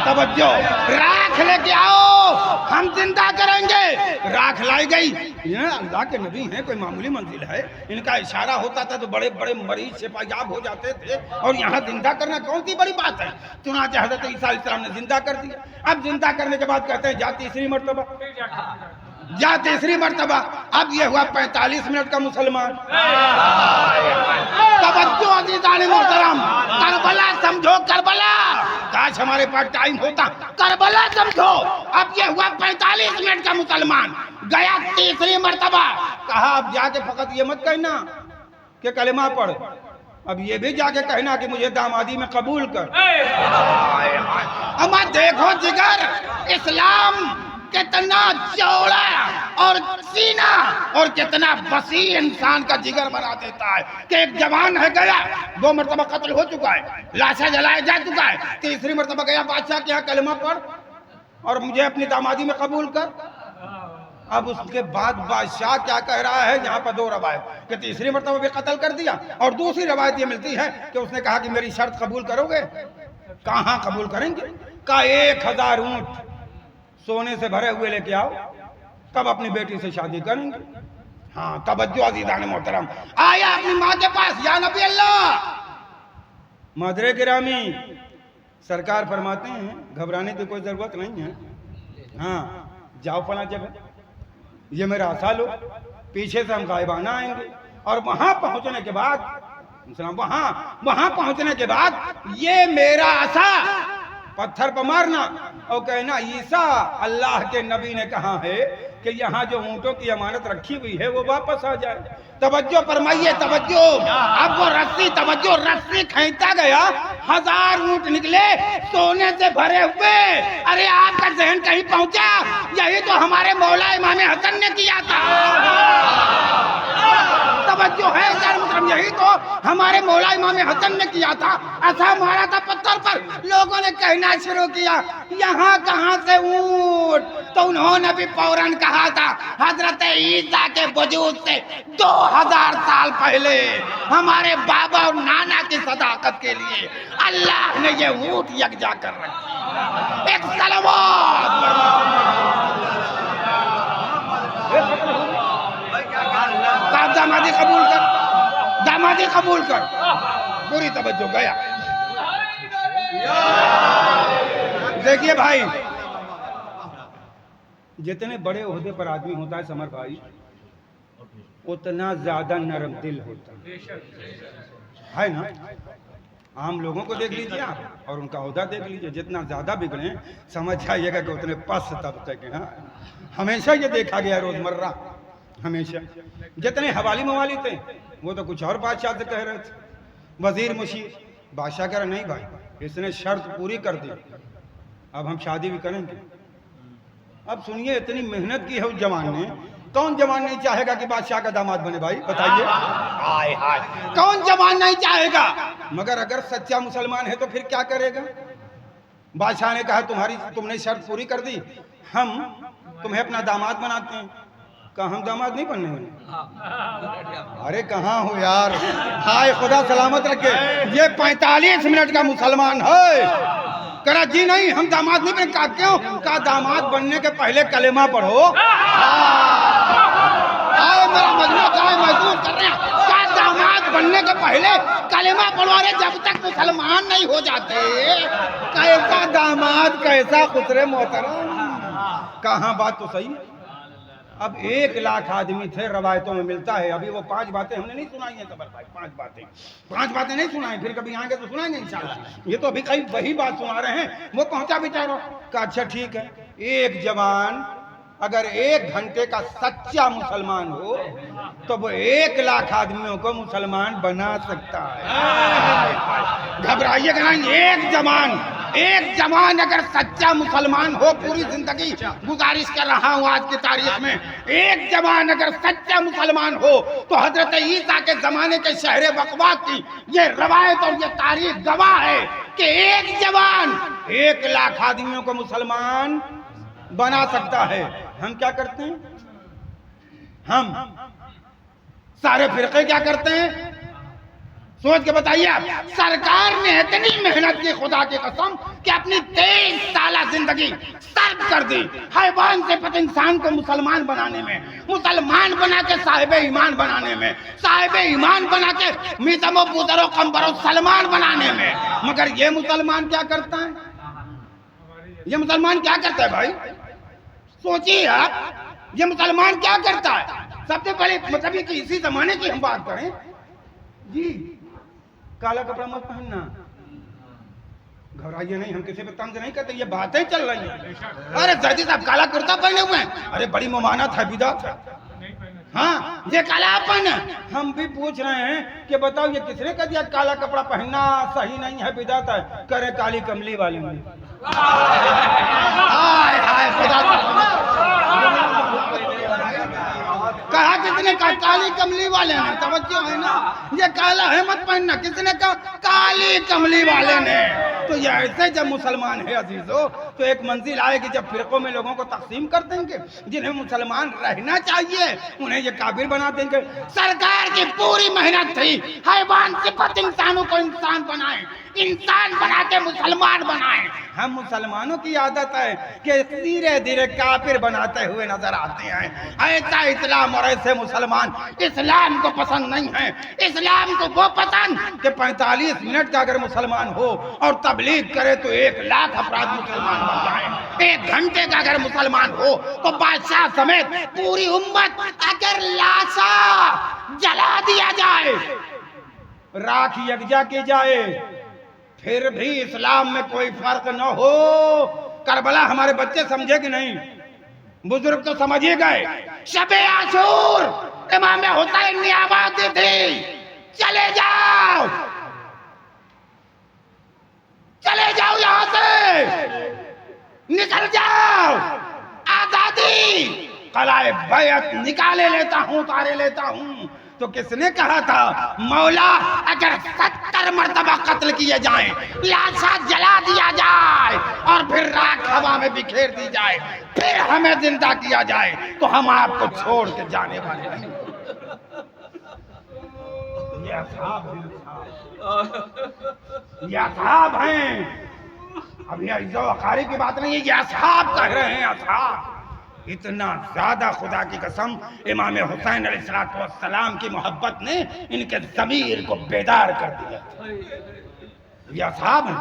तवज्जो, राख लेके आओ हम जिंदा करेंगे। राख लाई गई, ये अल्लाह के नबी हैं, कोई मामूली मंजिल है, इनका इशारा होता था तो बड़े बड़े मरीज शिफायाब हो जाते थे, और यहाँ जिंदा करना कौन सी बड़ी बात है। चुनांचे हज़रत ईसा अलैहिस्सलाम ने जिंदा कर दिया। अब जिंदा करने के बाद कहते हैं जा तीसरी मरतबा, जा तीसरी मरतबा। अब ये हुआ 45 मिनट का मुसलमान। तवज्जो अज़ीज़ान मोहतरम, करबला समझो, करबला, काश हमारे पास टाइम होता, करबला समझो। अब ये हुआ 45 मिनट का मुसलमान, गया तीसरी मरतबा। कहा अब जाके फकत ये मत कहना कि कलेमा पढ़, अब ये भी जाके कहना कि मुझे दामादी में कबूल कर। अम्मा देखो जिगर, इस्लाम कितना चौड़ा और सीना और कितना वसी इंसान का जिगर बना देता है कि एक जवान है गया, 2 मरतबा कत्ल हो चुका है, लाशा जलाया जा चुका है, तीसरी मरतबा गया बादशाह के यहाँ कलमा पढ़ और मुझे अपनी दामादी में कबूल कर। अब उसके बाद बादशाह क्या कह रहा है, यहाँ पर 2 रवायत कि तीसरी मरतबा भी कत्ल कर दिया, और दूसरी रवायत ये मिलती है कि उसने कहा कि मेरी शर्त कबूल करोगे। कहाँ कबूल करेंगे। कहा 1000 ऊंट सोने से भरे हुए लेके आओ, तब अपनी बेटी से शादी करेंगे। हाँ तवज्जो अज़ीज़ान मोहतरम, आया अपनी माँ के पास, या नबी अल्लाह। मदरे गिरामी, सरकार फरमाते हैं घबराने की कोई जरूरत नहीं है, हाँ जाओ फला जगह, ये मेरा आशा लो, पीछे से हम गायबाना आएंगे, और वहां पहुंचने के बाद वहां पहुंचने के बाद ये मेरा आशा पत्थर पर मारना और कहना ईसा अल्लाह के नबी ने कहा है कि यहाँ जो ऊँटों की अमानत रखी हुई है वो वापस आ जाए। तवज्जो फरमाइए, तवज्जो। अब वो रस्सी, तवज्जो, रस्सी खींचता गया, 1000 ऊँट निकले सोने से भरे हुए। अरे आपका जहन कहीं पहुंचा, यही तो हमारे मौला इमाम हसन ने किया था। तवज्जो है यार, मतलब यही तो हमारे मौला इमाम हसन ने किया था। ऐसा मारा था पत्थर पर, लोगों ने कहना शुरू किया यहाँ कहाँ से ऊंट, तो उन्होंने भी फौरन कहा था हजरत ईसा के वजूद से 2000 साल पहले हमारे बाबा और नाना की सदाकत के लिए अल्लाह ने ये ऊंट यकजा कर रखी। एक सलावत दामादी कबूल कर, दामादी कबूल कर, पूरी तवज्जो गया। देखिए भाई, जितने बड़े ओहदे पर आदमी होता है समर भाई, उतना ज्यादा नरम दिल होता है ना। आम लोगों को देख लीजिए आप और उनका ओहदा देख लीजिए, जितना ज्यादा बिगड़े समझ जाइएगा कि उतने पस तबके के। हाँ, हमेशा ये देखा गया रोजमर्रा, हमेशा। जितने हवाली मवाली थे वो तो कुछ और बादशाह से कह रहे थे, वजीर मुशीर। बादशाह कह रहा नहीं भाई, इसने शर्त पूरी कर दी, अब हम शादी भी करेंगे। अब सुनिए, इतनी मेहनत की है उस जवान ने, कौन जवान नहीं चाहेगा कि बादशाह का दामाद बने भाई, बताइए। हाय हाय, कौन जवान नहीं चाहेगा। मगर अगर सच्चा मुसलमान है तो फिर क्या करेगा। बादशाह ने कहा तुमने शर्त पूरी कर दी, हम तुम्हें अपना दामाद बनाते हैं। कहा हम दामाद नहीं बनने वाले। अरे कहाँ हो यार, हाय खुदा सलामत रखे, ये 45 मिनट का मुसलमान है। करा जी नहीं, हम दामाद नहीं बने। कहा क्यों? कहा दामाद बनने के पहले कलेमा पढ़ो। आए मेरा मजनू काय महसूस कर रहे हैं, क्या दामाद बनने के पहले कलेमा पढ़वा रहे, जब तक मुसलमान नहीं हो जाते। कैसा दामाद कैसा खुसरे मोहतरम। कहाँ बात तो सही है। अब 1 लाख आदमी थे, रवायतों में मिलता है। अभी वो 5 बातें हमने नहीं सुनाई हैं सबर भाई, 5 बातें नहीं सुनाई, फिर कभी आएंगे तो सुनाएंगे इंशाल्लाह। ये तो अभी कहीं वही बात सुना रहे हैं। वो पहुंचा बेचारा, कहा अच्छा ठीक है, एक जवान अगर 1 घंटे का सच्चा मुसलमान हो तो वो 1 लाख आदमियों को मुसलमान बना सकता है। घबराइएगा नहीं, एक जवान अगर सच्चा मुसलमान हो, पूरी जिंदगी गुजारिश कर रहा हूँ आज की तारीख में, एक जवान अगर सच्चा मुसलमान हो तो हजरत ईसा के जमाने के शहर बकवा की ये रवायत और ये तारीख गवाह है कि एक जवान 1 लाख आदमियों को मुसलमान बना सकता है। हम क्या करते हैं, हम सारे फिरके क्या करते हैं, सोच के बताइए आप। सरकार ने इतनी मेहनत की खुदा की कसम कि अपनी 23 साल जिंदगी सर्द कर दी हैवान से पत इंसान को मुसलमान बनाने में, मुसलमान बना के साहिब ईमान बनाने में, साहिब ईमान बना के मितमो पुतरो कंबरो सलमान बनाने में। मगर ये मुसलमान क्या करता है, ये मुसलमान क्या करता है भाई, सोचिए आप, ये मुसलमान क्या करता है। सबसे पहले मतलब ये कि इसी जमाने की हम बात करें जी, काला कपड़ा मत पहनना। घबराइए नहीं, हम किसी पे तंज नहीं करते, ये बातें चल रही हैं। अरे जैदी साहब काला कुर्ता पहने हुए हैं, अरे बड़ी मुमानत है, बिदात है। हाँ, ये कालापन। हम भी पूछ रहे हैं कि बताओ ये किसने कह दिया काला कपड़ा पहनना सही नहीं है, बिदात है। करे काली कमली वाले में। हाय हाय खुदा, कहा किसने कहा काली कमली वाले ने, तवज्जो है ना, ये काला है मत पहनना, किसने कहा काली कमली वाले ने। तो ये ऐसे जब मुसलमान है अजीजों, तो एक मंजिल आएगी जब फिरकों में लोगों को तकसीम कर देंगे। जिन्हें मुसलमान रहना चाहिए उन्हें ये काबिल बना देंगे। सरकार की पूरी मेहनत थी हैवान सिफत इंसानों को इंसान बनाए, इंसान बना के मुसलमान बनाए। हम मुसलमानों की आदत है कि धीरे धीरे काफिर बनाते हुए नजर आते हैं। ऐसा इस्लाम और ऐसे मुसलमान इस्लाम को पसंद नहीं है। इस्लाम को वो पसंद कि 45 मिनट का अगर मुसलमान हो और तबलीग करे तो 1 लाख अफराद मुसलमान बन जाए। 1 घंटे का अगर मुसलमान हो तो बादशाह समेत पूरी उम्मत अगर लाशा जला दिया जाए, राख यकजा की जाए, फिर भी इस्लाम में कोई फर्क न हो। करबला हमारे बच्चे समझे कि नहीं, बुजुर्ग तो समझ ही गए। शबे आशूर इमाम हुसैन ने आवाज दी थी, चले जाओ, चले जाओ, यहां से निकल जाओ, आजादी कलाए बैत निकाले लेता हूं, उतारे लेता हूं। तो किसने कहा था मौला अगर 70 मरतबा कत्ल किए जाएं, लाशा जला दिया जाए और फिर राख हवा में बिखेर दी जाए, फिर हमें जिंदा किया जाए, तो हम आपको छोड़ के जाने वाले नहीं। ये असहाब हैं। अभी इज्जो वक़ारी की बात नहीं है, ये असहाब कह रहे हैं, असहाब। इतना ज्यादा खुदा की कसम इमाम हुसैन अलैहिस्सलाम की मोहब्बत ने इनके ज़मीर को बेदार कर दिया। ये असहाब हैं,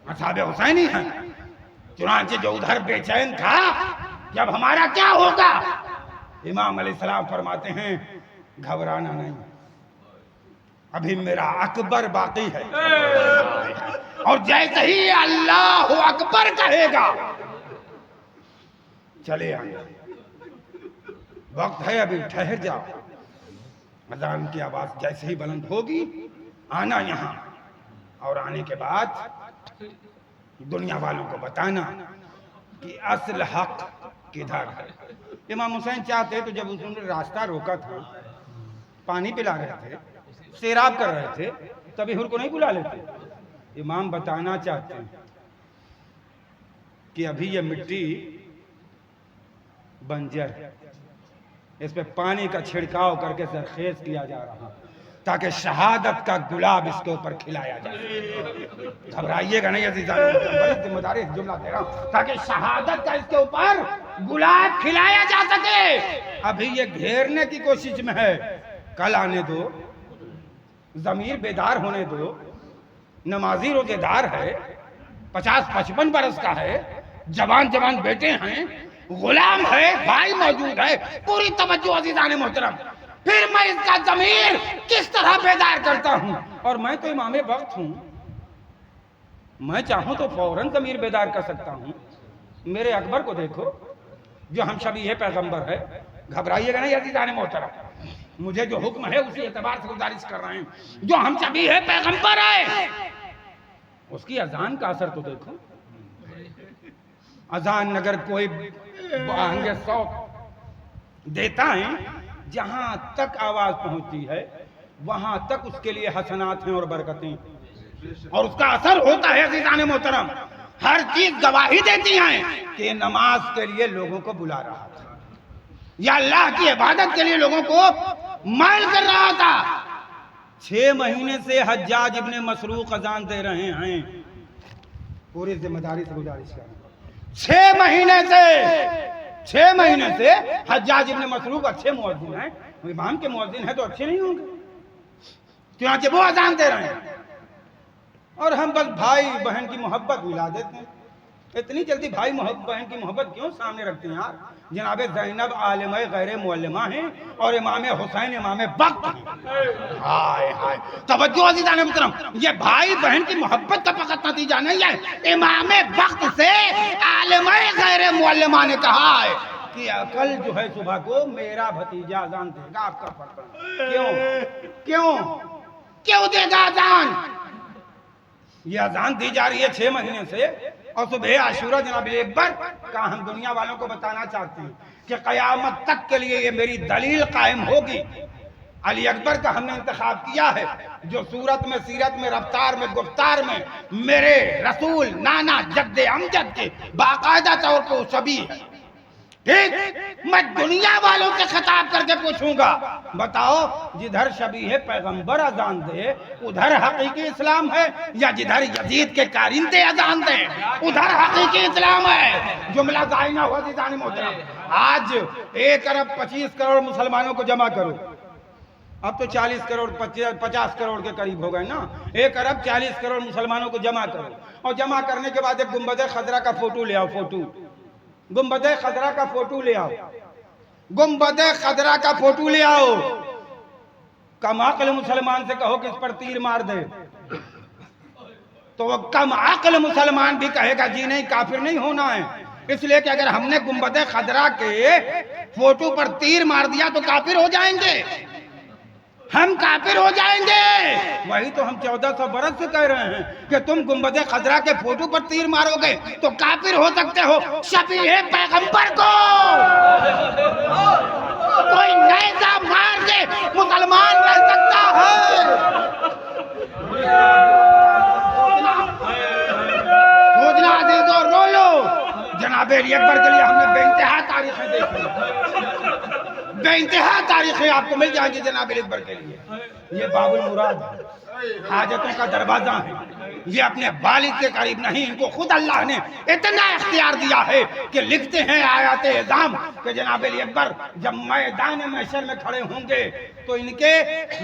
असहाब हुसैन ही हैं। चुनांचे जो उधर बेचैन था कि अब हमारा क्या होगा, इमाम अलैहिस्सलाम फरमाते हैं घबराना नहीं, अभी मेरा अकबर बाकी है। और जैसे ही अल्लाह अकबर कहेगा चले आना, वक्त है अभी, ठहर जाओ। अजान की आवाज जैसे ही बुलंद होगी आना यहाँ, और आने के बाद दुनिया वालों को बताना कि असल हक किधर है। इमाम हुसैन चाहते तो जब उसने रास्ता रोका था, पानी पिला रहे थे, सैराब कर रहे थे, तभी हुर को नहीं बुला लेते। इमाम बताना चाहते हैं कि अभी ये मिट्टी बंजर है, इस पे पानी का छिड़काव करके सरखेज किया जा रहा है ताकि शहादत का गुलाब इसके ऊपर खिलाया जाए। घबराइएगा नहीं अज़ीज़ान, बड़ी जिम्मेदारी जुमला दे रहा हूं, ताकि शहादत का इसके ऊपर गुलाब खिलाया जा सके। अभी ये घेरने की कोशिश में है, कल आने दो, ज़मीर बेदार होने दो। नमाजी रोजेदार है, 50-55 बरस का है, जवान जवान बेटे हैं, गुलाम है, भाई मौजूद है, पूरी तवज्जो अज़ीज़ान मोहतरम। फिर मैं इसका ज़मीर किस तरह बेदार करता हूं। और मैं तो इमाम वक्त हूं, मैं चाहूं तो फौरन ज़मीर बेदार कर सकता हूं। मेरे अकबर को देखो जो हम शबीह पैगंबर है। घबराइएगा नहीं अज़ीज़ान मोहतरम, मुझे जो हुक्म है उसी एतबार से गुजारिश कर रहे हैं, जो हम शबीह पैगंबर है उसकी अजान का असर तो देखो। अजान अगर कोई बांगे सौत देता है, जहां तक आवाज पहुंचती है वहां तक उसके लिए हसनात हैं और बरकतें, और उसका असर होता है अज़ीज़ान मोहतरम। हर चीज गवाही देती हैं कि नमाज के लिए लोगों को बुला रहा था, या अल्लाह की इबादत के लिए लोगों को माइल कर रहा था। 6 महीने से हज्जाज इब्ने मसरूक अजान दे रहे हैं, पूरी जिम्मेदारी से गुजारिश कर रहे हैं। 6 महीने से हज्जाज इब्ने मसरूक अच्छे मुअज्जिन हैं, इमाम के मुअज्जिन हैं तो अच्छे नहीं होंगे, क्योंकि वो अजान दे रहे हैं। और हम बस भाई बहन की मोहब्बत मिला देते हैं। इतनी जल्दी भाई बहन की मोहब्बत क्यों सामने रखते हैं यार। जनाब ज़ैनब आलिमा गैर मुअल्लिमा हैं और इमाम हुसैन इमाम वक्त हैं। हाय हाय, तवज्जो अज़ीज़ान मोहतरम, ये भाई बहन की मोहब्बत का फकत नतीजा नहीं है, इमाम वक्त से आलिमा गैर मुअल्लिमा ने कहा है कि कल जो है सुबह को मेरा भतीजा अजान देगा, आपका फर्क। क्यों क्यों क्यों देगा अजान? ये अजान दी जा रही है 6 महीने से, और सुबह आशूरा जनाब अकबर का हम दुनिया वालों को बताना चाहते हैं कि कयामत तक के लिए ये मेरी दलील कायम होगी। अली अकबर का हमने इंतखाब किया है, जो सूरत में, सीरत में, रफ्तार में, गुफ्तार में मेरे रसूल नाना जद्दे अमजद के बाकायदा तौर पर सभी है। ठीक, मैं दुनिया वालों से खिताब करके पूछूंगा, बताओ जिधर शबीह पैगंबर अजान दे उधर हकीकी इस्लाम है, या जिधर यजीद के कारिंदे अजान दे उधर हकीकी इस्लाम है? जुमला ज़ाहिर हुआ अज़ीज़ान मोहतरम। आज 1 अरब 25 करोड़ मुसलमानों को जमा करो, अब तो 40 करोड़ 50 करोड़ के करीब हो गए ना। 1 अरब 40 करोड़ मुसलमानों को जमा करो, और जमा करने के बाद एक गुंबद खजरा का फोटो ले आओ, गुंबद खजरा का फोटो ले आओ, गुंबद खजरा का फोटो ले आओ। कम अक्ल मुसलमान से कहो कि इस पर तीर मार दे, तो वो कम अक्ल मुसलमान भी कहेगा जी नहीं, काफिर नहीं होना है। इसलिए कि अगर हमने गुंबद खजरा के फोटो पर तीर मार दिया तो काफिर हो जाएंगे, हम काफिर हो जाएंगे। वही तो हम 1400 बरस से कह रहे हैं कि तुम गुंबद खजरा के फोटो पर तीर मारोगे तो काफिर हो सकते हो। शबीह पैगंबर को कोई नैज़ा मार अली अकबर के लिए हमने बेइंतहा तारीखें देखी, बेइंतहा तारीखें आपको मिल जाएंगी जनाब अली अकबर के लिए। ये बाबुल मुराद है, हाजतों का दरवाजा है, ये अपने वालिद के करीब नहीं, इनको खुद अल्लाह ने इतना इख्तियार दिया है कि लिखते हैं आयात एज़ाम कि जनाब अली अकबर जब मैदान महशर में खड़े होंगे तो इनके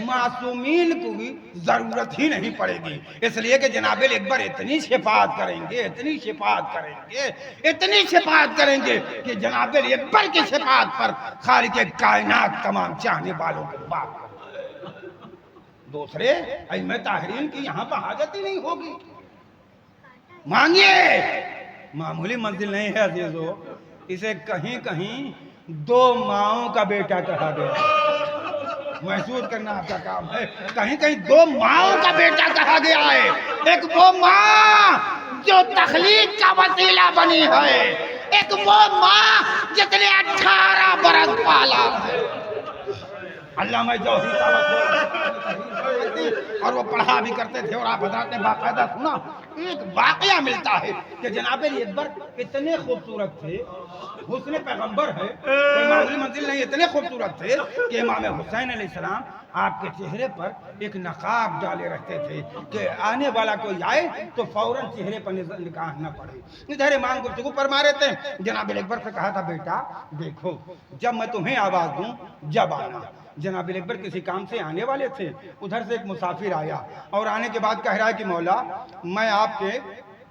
मासूमीन को भी जरूरत ही नहीं पड़ेगी, इसलिए कि जनाब अली अकबर इतनी शिफात करेंगे, इतनी शिफात करेंगे, इतनी शिफात करेंगे कि जनाब अली अकबर की शिफात पर खालिक कायनात तमाम चाहने वालों को बात दूसरे अइम्मा ताहरीन की यहाँ पर हाजत ही नहीं होगी। मांगिए, मामूली मंजिल नहीं है अजीजों, इसे कहीं कहीं दो माओं का बेटा कहा गया। महसूस करना आपका काम है, कहीं कहीं दो माओं का बेटा कहा गया है। एक वो माँ जो तखलीक का वसीला बनी है, एक वो माँ जिसने 18 बरस पाला है। अल्लामा जौहरी साहब और वो पढ़ा भी करते थे और आप हज़रात ने बाकायदा सुना। एक वाकया मिलता है कि जनाब अली अकबर इतने खूबसूरत थे, हुस्न पैगंबर है, मामूली मंजिल नहीं, इतने खूबसूरत थे कि इमाम हुसैन अलैहिस्सलाम आपके चेहरे पर एक नकाब डाले रहते थे कि आने वाला कोई आए तो फौरन चेहरे पर निगाह न पड़े। इधर इमाम गुफ्तगू फरमा रहे थे, जनाब अली अकबर से कहा था बेटा देखो जब मैं तुम्हें आवाज़ दूं जब आना। जनाब अली अकबर किसी काम से आने वाले थे, उधर से एक मुसाफिर आया और आने के बाद कह रहा है कि मौला मैं आपके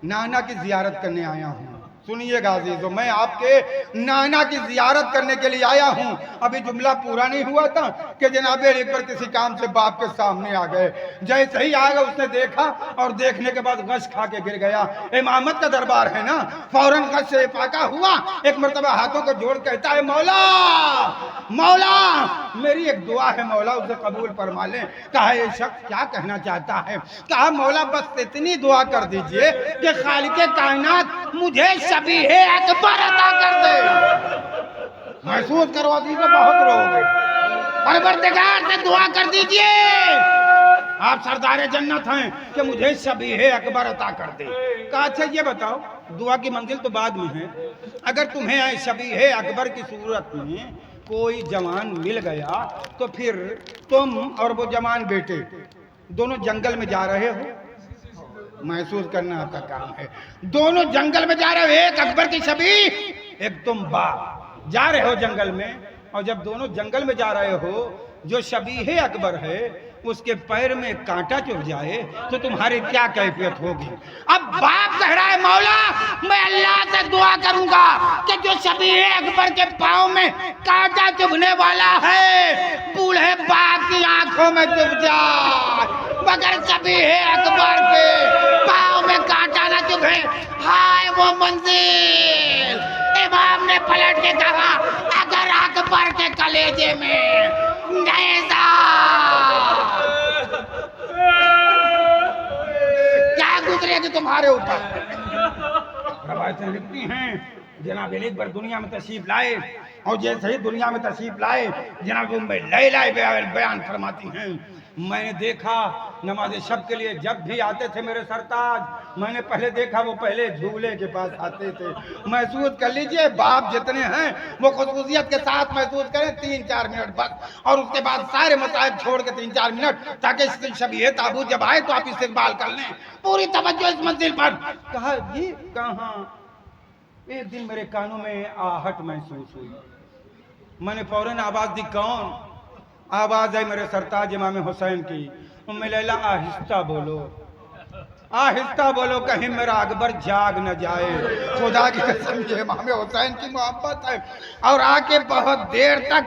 नाना की जियारत करने आया हूँ। सुनिएगा अजीजों, मैं आपके नाना की जियारत करने के लिए आया हूँ। अभी जुमला पूरा नहीं हुआ था कि जनाब अली अकबर किसी काम से बाप के सामने आ गए। जैसे ही आ गए उसने देखा और देखने के बाद गश खा के गिर गया। इमामत का दरबार है ना, फौरन गश से फाका हुआ, एक मरतबा हाथों को जोड़ कहता है मौला मौला मेरी एक दुआ है मौला, उसे कबूल फरमा लें। कहा ये शख्स क्या कहना चाहता है? कहा मौला बस इतनी दुआ कर दीजिए कि खालिक कायनात मुझे शबीह अकबर अता कर दे। महसूस करो अजीज़ों, बहुत रोगे। परवरदिगार से दुआ कर दीजिए, आप सरदार जन्नत हैं कि मुझे शबीह अकबर अता कर दे। कहा अच्छा ये बताओ, दुआ की मंजिल तो बाद में है, अगर तुम्हें शबीह अकबर की सूरत में कोई जवान मिल गया तो फिर तुम और वो जवान बेटे दोनों जंगल में जा रहे हो, महसूस करना आपका काम है, दोनों जंगल में जा रहे हो, एक अकबर की शबीह एक तुम बाप जा रहे हो जंगल में, और जब दोनों जंगल में जा रहे हो जो शबीह अकबर है उसके पैर में कांटा चुभ जाए तो तुम्हारी क्या कैफियत होगी? अब बाप कह रहा है मौला मैं अल्लाह से दुआ करूंगा कि जो शबीह अकबर के पाँव में कांटा चुभने वाला है बूढ़े बाप की आंखों में चुभ जाए, मगर शबीह अकबर के पाँव में कांटा न चुभे। हाय वो मंजिल! इमाम ने पलट के कहा अगर अकबर के कलेजे में नेज़ा क्या गुजरेगी तुम्हारे ऊपर। रवायतें लिखती हैं जनाब अली अकबर दुनिया में तशरीफ लाए और जैसे ही दुनिया में तशरीफ लाए जनाब लैला बयान फरमाती हैं मैंने देखा नमाज शब के लिए जब भी आते थे मेरे सरताज, मैंने पहले देखा वो पहले झूले के पास आते थे। महसूस कर लीजिए बाप जितने हैं वो खुशूसियत के साथ महसूस करें 3-4 मिनट बस, और उसके बाद सारे मसाइल छोड़ के 3-4 मिनट ताकि शबीह ताबूत जब आए तो आप इस्तेमाल कर लें, पूरी तवज्जो इस मंजिल पर। कहा ये कहाँ? एक दिन मेरे कानों में आहट महसूस हुई, मैंने फौरन आवाज दी, कौन? आवाज आई मेरे सरताज इमाम हुसैन की, उम्मे लैला आहिस्ता बोलो, आहिस्ता बोलो कहीं मेरा अकबर जाग न जाए। खुदा की कसम ये इमाम हुसैन की मोहब्बत है। और आके बहुत देर तक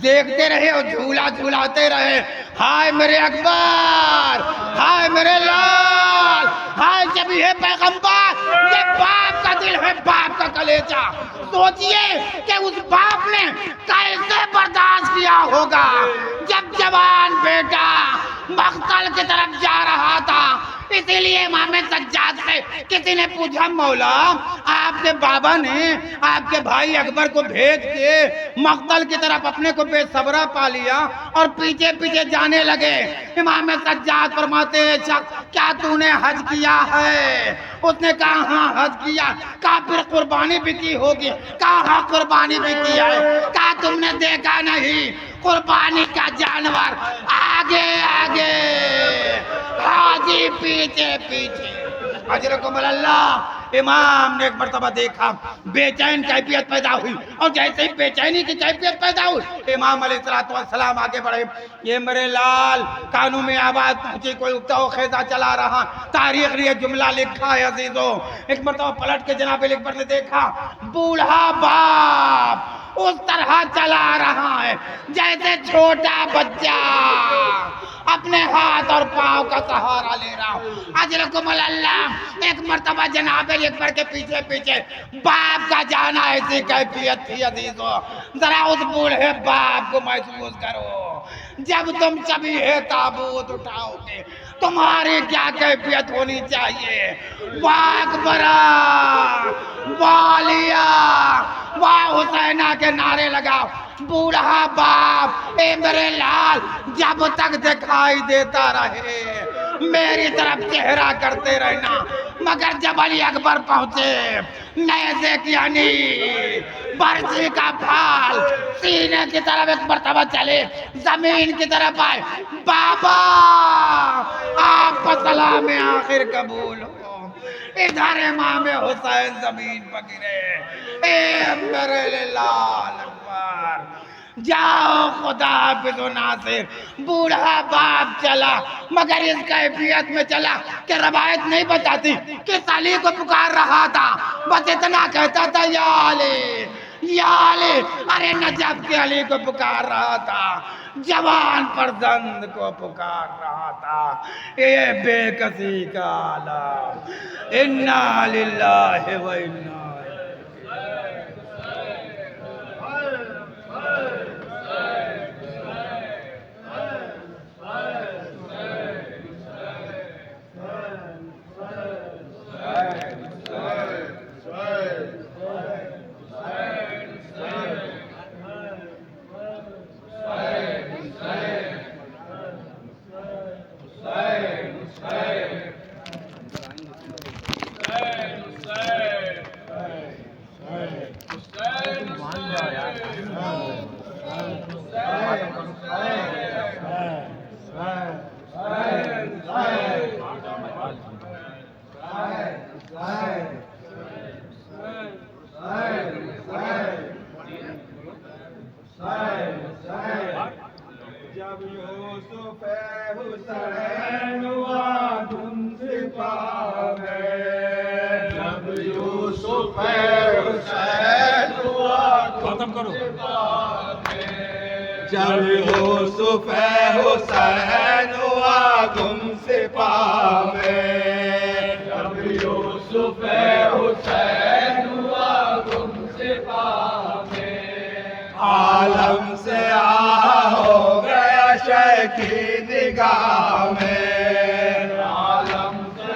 देखते रहे और झूला झूलाते रहे, हाय मेरे अकबर, हाय मेरे लाल, हाय शबीह पैगंबर। ये बाप का दिल है, बाप का कलेजा। सोचिए कि उस बाप ने कैसे बर्दाश्त किया होगा जब जवान बेटा मक्तल की तरफ जा रहा था, इसीलिए इमाम सज्जाद से किसी ने पूछा, मौला आपके बाबा ने आपके भाई अकबर को भेज के मक्तल की तरफ अपने को बेसब्रा पा लिया और पीछे पीछे जाने लगे। इमाम सज्जाद फरमाते हैं, क्या तूने हज किया है? उसने कहा हाँ हज किया। कहा फिर कुर्बानी भी की होगी? कहा हाँ कुर्बानी भी किया है। कहा तुमने देखा नहीं कुर्बानी का जानवर आगे आगे हाजी पीछे पीछे। अल्लाह इमाम ने एक मर्तबा देखा, बेचैन कैफियत पैदा हुई और जैसे ही बेचैनी की कैफियत पैदा हुई इमाम अलैहिस्सलाम आगे बढ़े। ये मेरे लाल कानों में आवाज पहुंची, कोई उगता खेजा चला रहा। तारीख ने जुमला लिखा है अजीजों। एक मर्तबा पलट के जनाब अकबर ने देखा, बूढ़ा बाप उस तरह चला रहा है जैसे छोटा बच्चा अपने हाथ और पांव का सहारा ले रहा हूँ। अल्लाह एक मर्तबा जनाब अकबर के पीछे पीछे बाप का जाना ऐसी कैफियत थी अजीजों। जरा उस बूढ़े बाप को महसूस करो। जब तुम कभी है ताबूत उठाओगे तुम्हारी क्या कैफियत होनी चाहिए। वाह अकबरा, वालिया, वाह हुसैना के नारे लगाओ। बूढ़ा बाप ए मेरे लाल जब तक दिखाई देता रहे मेरी तरफ चेहरा करते रहना। मगर जब अली अकबर पहुंचे, नेज़े की यानी बरसी का फाल सीने की तरफ एक मर्तबा चले, जमीन की तरफ आए। बाबा आपका सलाम आखिर कबूल हो। इधर इमाम हुसैन जमीन पर गिरे। ए मेरे लाल अकबर जाओ खुदा हाफिज़ नासिर। बूढ़ा बाप चला मगर इस कैफियत में चला कि रवायत नहीं बताती कि अली को पुकार रहा था। बस इतना कहता था या अली। अरे नजब के अली को पुकार रहा था, जवान फर्जंद को पुकार रहा था। ये बेकसी का आलम। इन्ना लिल्लाहि व इन्ना जब यूसुफ हुसैन हुआ तुमसे पावे, जब यूसुफ हुसैन हुआ खत्म करो। जब यूसुफ हुसैन हुआ तुमसे पावे, जब यूसुफ हुसैन हुआ तुमसे पावे, आलम से हो गया शय की निगाह में, आलम से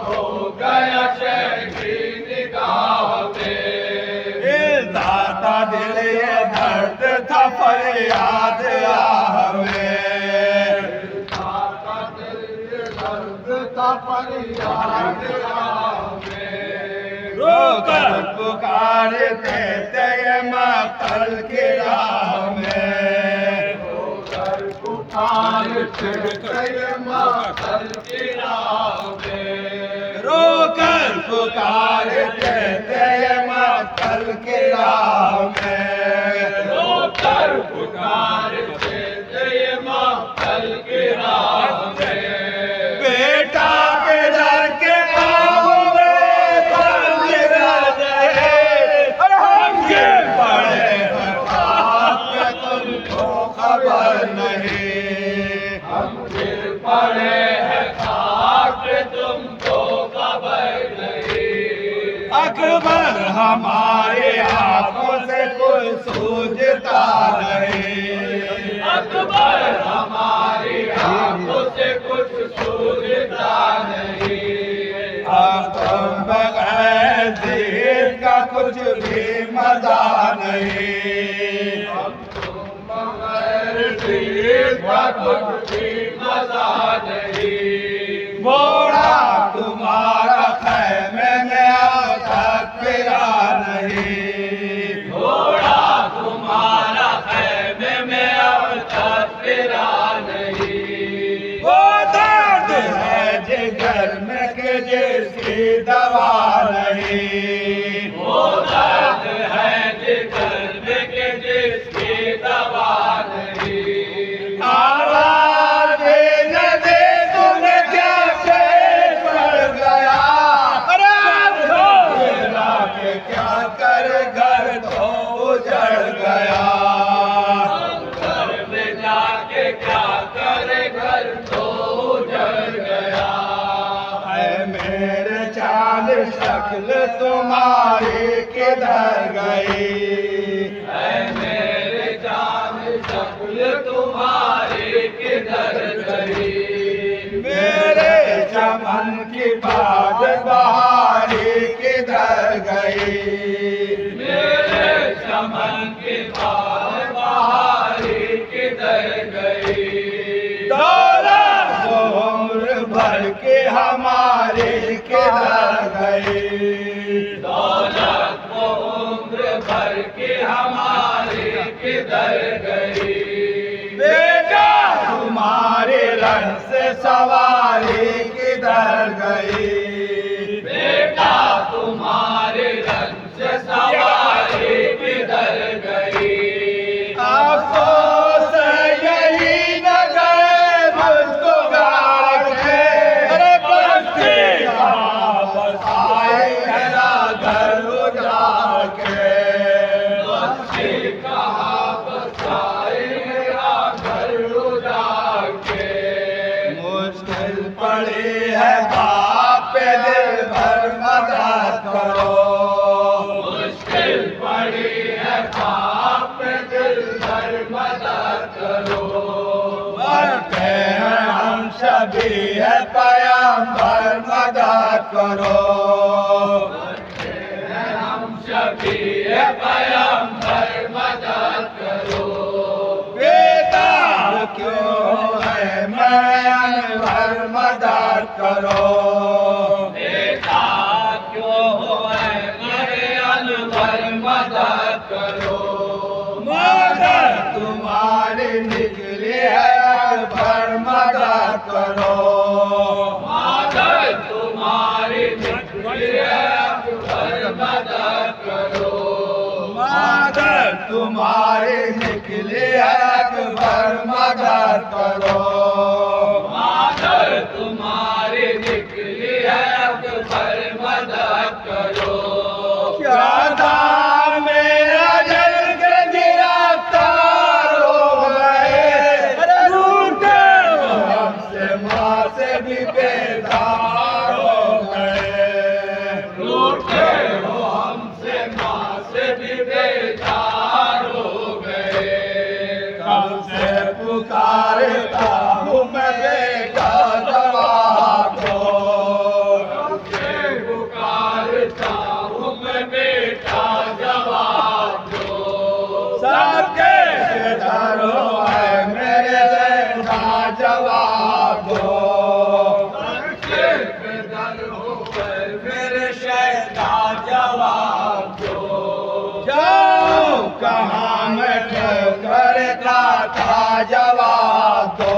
हो गया शय की निगाह में। दाता दिल ये दर्द था फरियाद हमें, दाता दिल ये दर्द था फरियाद हमें। रोकर पुकारते थे मक्तल की राह में, रोकर पुकारते थे मक्तल की राह में, रोकर पुकारते थे मक्तल की राह में, रोकर पुकारते थे मक्तल की राह में। बेटा के डर के खबर नहीं, हम गिर पड़े हैं खाक तुमको खबर नहीं। अकबर हमारे आंखों से कुछ सूझता नहीं, अकबर हमारी आंखों से कुछ सूझता बगैर दीद का कुछ भी मजा नहीं, बगैर दीद का कुछ भी मजा नहीं। घोड़ा तुम्हारा खैमे में अब तक फिरा नहीं, घोड़ा तुम्हारा खैमे में अब तक फिरा नहीं। वो दर्द है जिगर में के जिसकी दवा नहीं, वो दर्द है जिगर में के जिसकी दवा नहीं। आवाज न दे तूने क्या शेष पड़ गया, के क्या कर घर तो उजड़ गया, घर में जाके क्या करे घर तो उजड़ गया। है मेरे चांद शक्ल तुम्हारी किधर गई, है मेरे चांद शक्ल तुम्हारी किधर गई। मेरे चमन की बात बहारी किधर गई, मेरे चमन की बात बहारी किधर गई। दौलत उम्र भर के हमारी किधर गई, दौलत उम्र भर के हमारी किधर गई। बेटा तुम्हारे रंग से सवारी किधर गई, बेटा तुम्हारे रंग से सवारी किधर गई। अफसोस यही न गए मुझको गाड़ के, बस्ती वापस आए मेरा घर उजाड़ के, बस्ती कहाँ बसाए मेरा घर उजाड़ के। मुश्किल पड़ी है बाप पे दिल भर मदद करो, मुश्किल पड़ी है बाप पे दिल भर मदद करो। मरते हैं हम सभी है पैगंबर मदद करो, मरते हैं हम सभी है पैगंबर मदद करो। बेटा क्यों है मैं भर मदद करो, बेटा क्यों है मेरे भर मदद करो। मदद तुम्हारी निकली है भर मदद करो, मदद तुम्हारी निकली है भर मदद करो। मदद तुम्हारी निकली है भर मदद करो, मदद तुम्हारी निकली है भर मदद करो। क्या दाम मेरा जल के गिरफ्तार हो गए, रूठे वो हमसे माँ से भी बेदार हो गए, रूठे वो हमसे माँ से भी बेदार हो गए। कब से पुकारता हूँ मैं बेटा जवाब दो, कब से पुकारता हूँ मैं बेटा जवाब दो। सबके डरो है मेरे बेटा जवाब दो, सबके डरो है मेरे शैता जवाब दो। जाओ कहाँ मैं ठोकर खाता जवाब दो,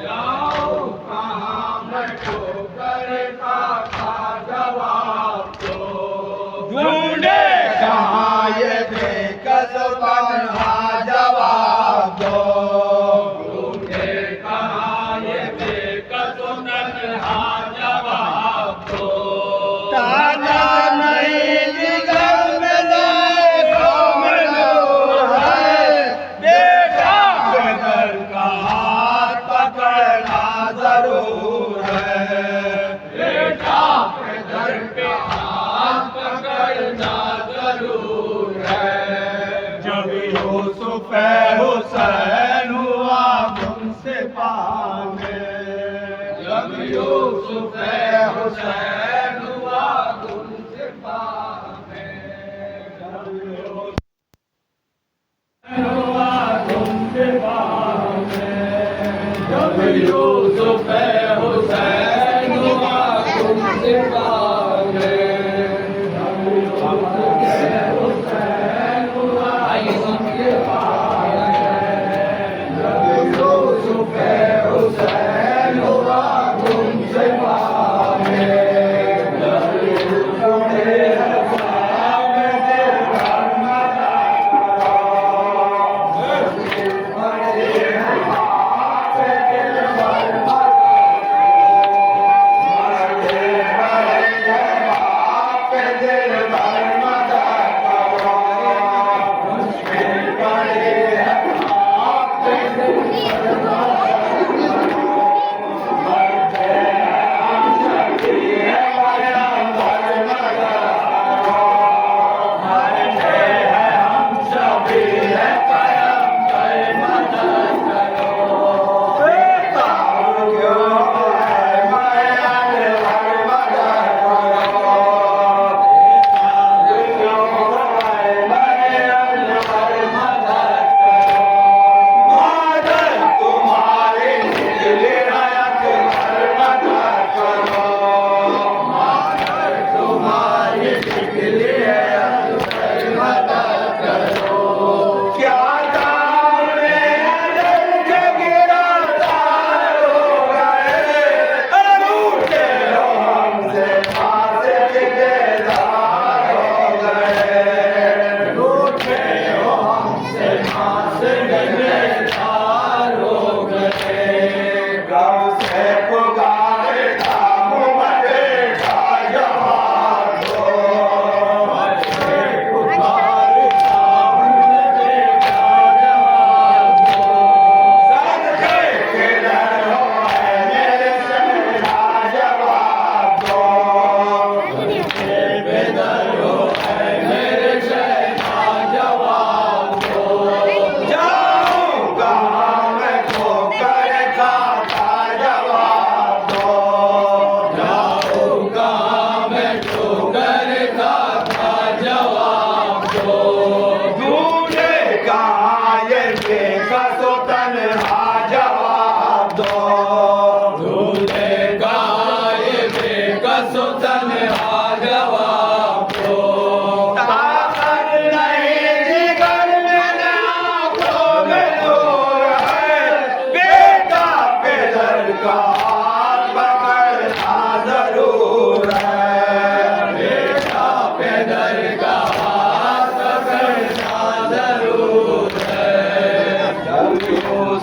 जाओ कहाँ मैं ठोकर खाता जवाब दो। ढूंढे कहाँ ये बेकस तन्हा जवाब दो, ढूंढे कहाँ ये बेकस तन्हा जवाब दो। ताजा नहीं जिगर में देखो मजबूर है, बेटा बेदर का हाथ पकड़ना जरूर है, बेटा बेदर का हाथ पकड़ना जरूर है। जब यूसुफ हुसैन हुआ मुझसे पाने, जब यूसुफ हुसैन हुआ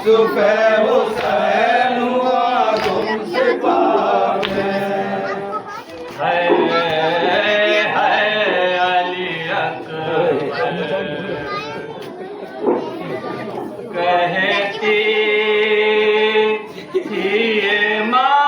यूसुफ हुसैन हुआ तुमसे पाक है अली अकबर कहती थी ये माँ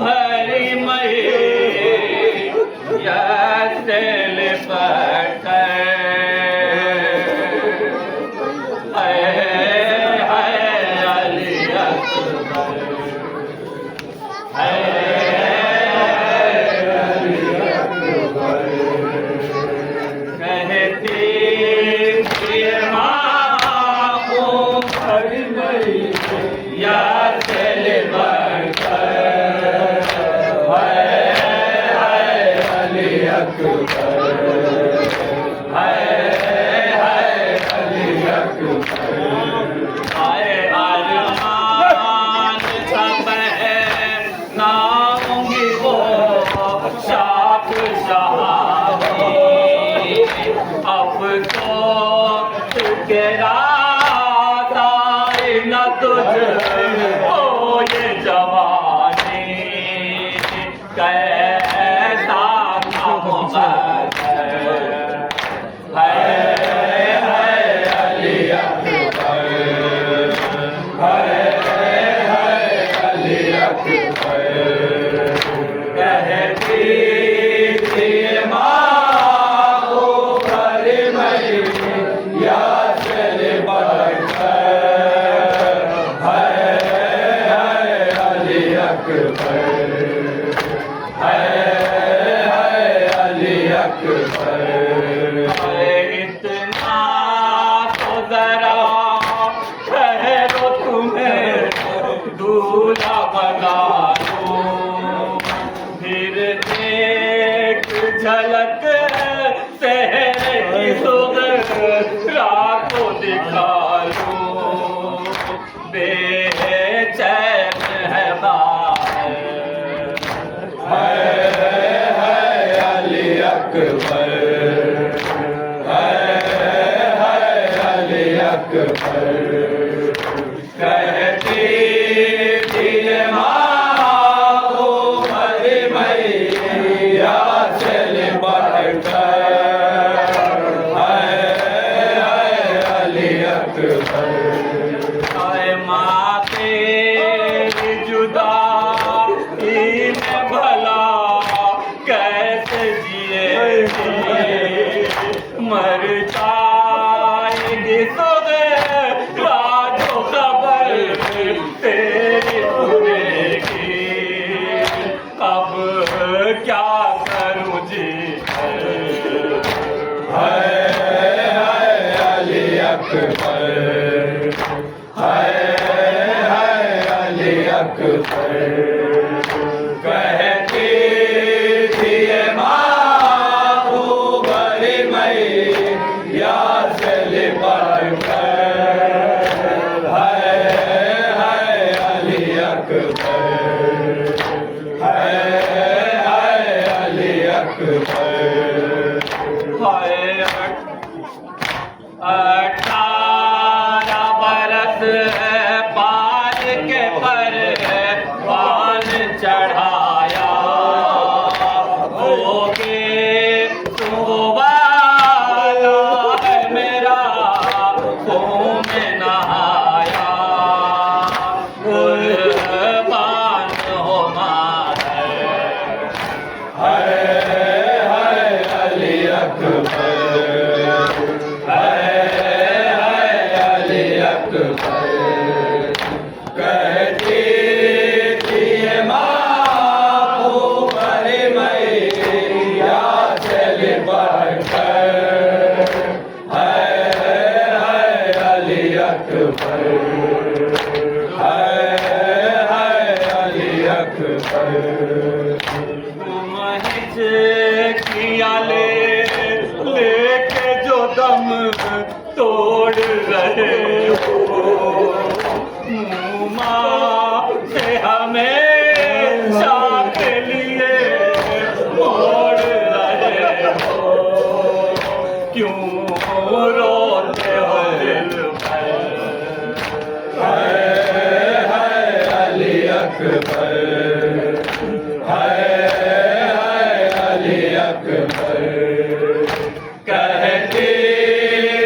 भरी मैया से लिपट अकबर जिया लेके जो दम तोड़ रहे हो, मुँह मांगे हमेशा के लिए मोड़ रहे हो, क्यों रोते हो दिल भर। अली अकबर, अली अकबर, कहती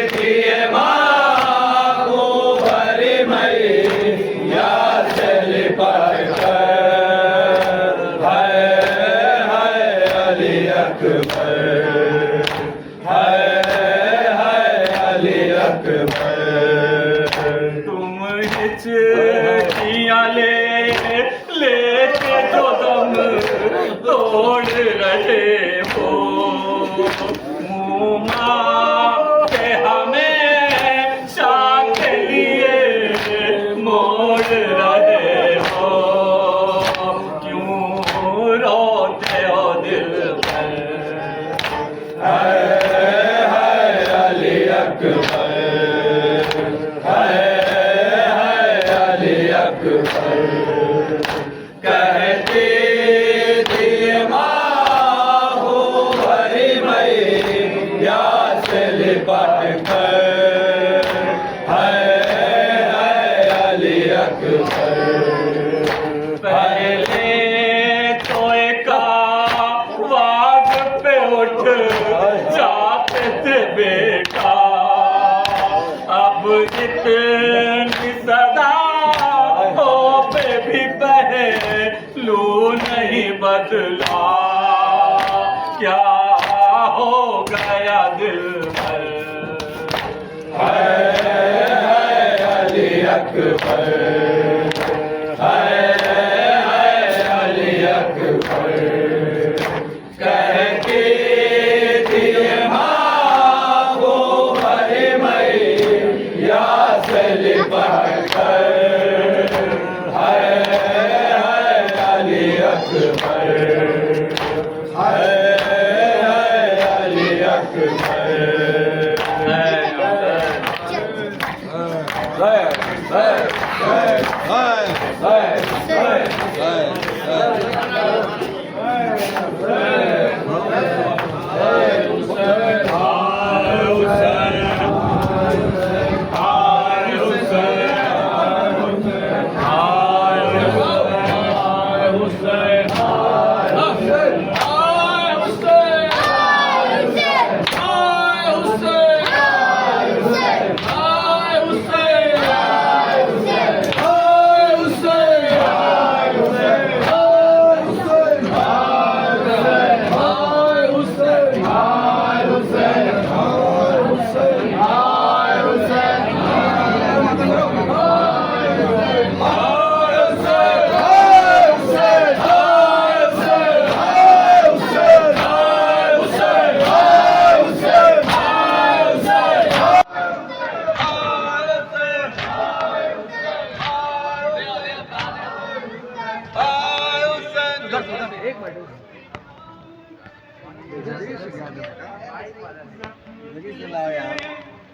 थी माँ को भरी मैया से लिपट कर, अली अकबर, अली अकबर। तुम हिचकियाँ लेके जो दम तोड़ रहे हो, मुँह मांगे हमेशा के लिए मोड़ रहे हो, क्यों रोते हो दिल भर। अली अकबर, अली अकबर, कहती थी माँ हो भरी मैया से लिपट कर, अली अकबर। पहले तो एक आवाज पे उठ जाते थे बेटा, अब इतनी सदा हो पे भी पहलू नहीं बदला, क्या हो गया दिल भर। अली अकबर, अली अकबर, कहती थी माँ को भरी मैया से लिपट कर, अली अकबर, अली अकबर।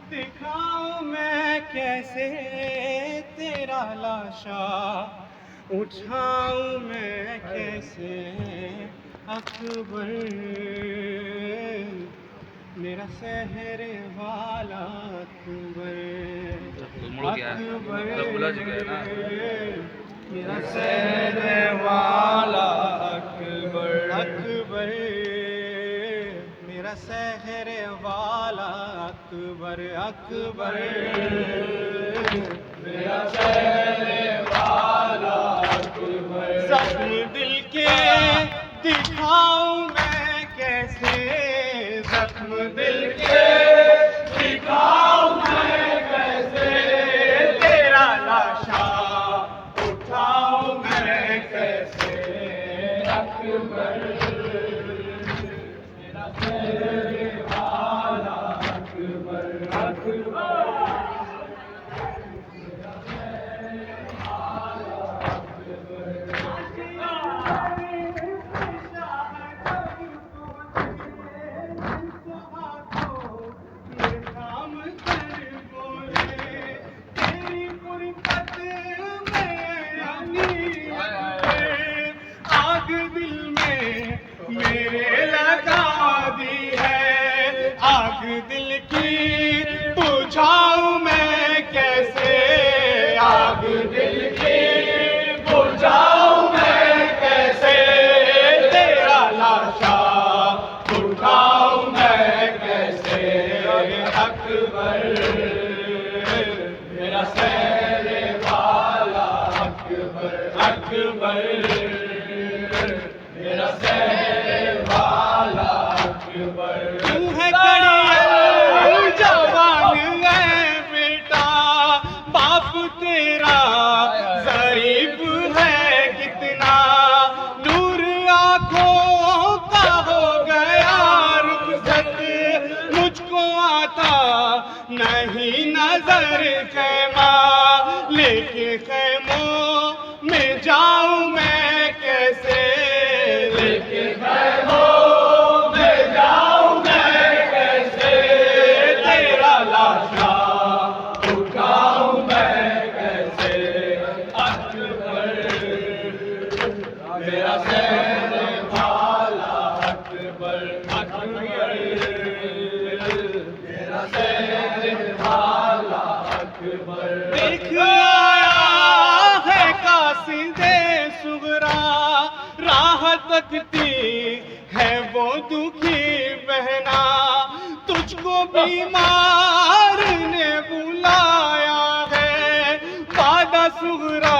दिखाऊं मैं कैसे तेरा लाशा, उठाऊं मैं कैसे अकबर, मेरा सहरे वाला अकबर, मेरा सहरे वाला अकबर, अकबर, मेरा सहरे वाला अकबर, अकबर, मेरा सहरे वाला अकबर। जख्म दिल के दिखाऊं मैं कैसे, जख्म दिल के दिखाऊं मैं कैसे, तेरा लाशा उठाऊं मैं कैसे अकबर, मेरा सहरे वाला अकबर, अकबर। दिल की बुझाऊं मैं कैसे, आग दिल की बुझाऊं मैं कैसे, तेरा लाशा उठाऊं मैं कैसे, अकबर मेरा सहरे वाला अकबर, अकबर मेरा सहरे वाला अकबर। तू है कड़िया जवान है बेटा, बाप तेरा ज़रीब है कितना, नूर आँखों का हो गया रुखसत, मुझको आता नहीं नजर खैमा, लेके खैमों में जाऊं मैं कैसे, लेके खैमों में जाऊं मैं कैसे, तेरा लाशा उठाऊं मैं कैसे, अकबर मेरा सहरे वाला अकबर, अकबर मेरा सहरे वाला अकबर। देख आया है कासिदे सुगरा, राह तकती है वो दुखी बहना, तुझको बीमार ने बुलाया है, वादा सुगरा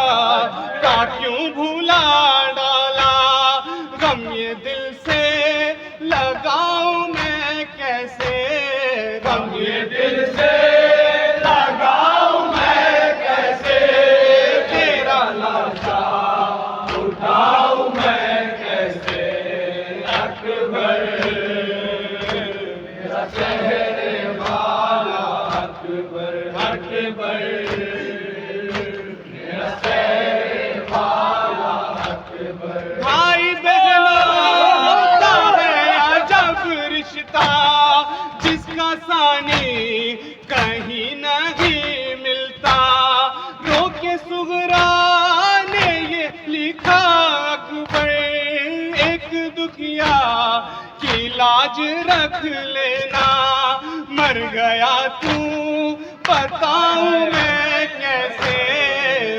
का क्यों भूला डाला, गम ये दिल से लगाऊं मैं कैसे, गम ये दिल से लगाऊं मैं कैसे, तेरा लाशा उठाऊं मैं कैसे, अकबर मेरा सहरे वाला अकबर, अकबर मेरा सहरे वाला अकबर। भाई बहनों का है अजब रिश्ता, जिसका सानी कहीं नहीं मिलता, रोके सुगरा ने ये लिखा अकबर, एक दुखिया की लाज रख लेना, मर गया तू बताऊं मैं कैसे,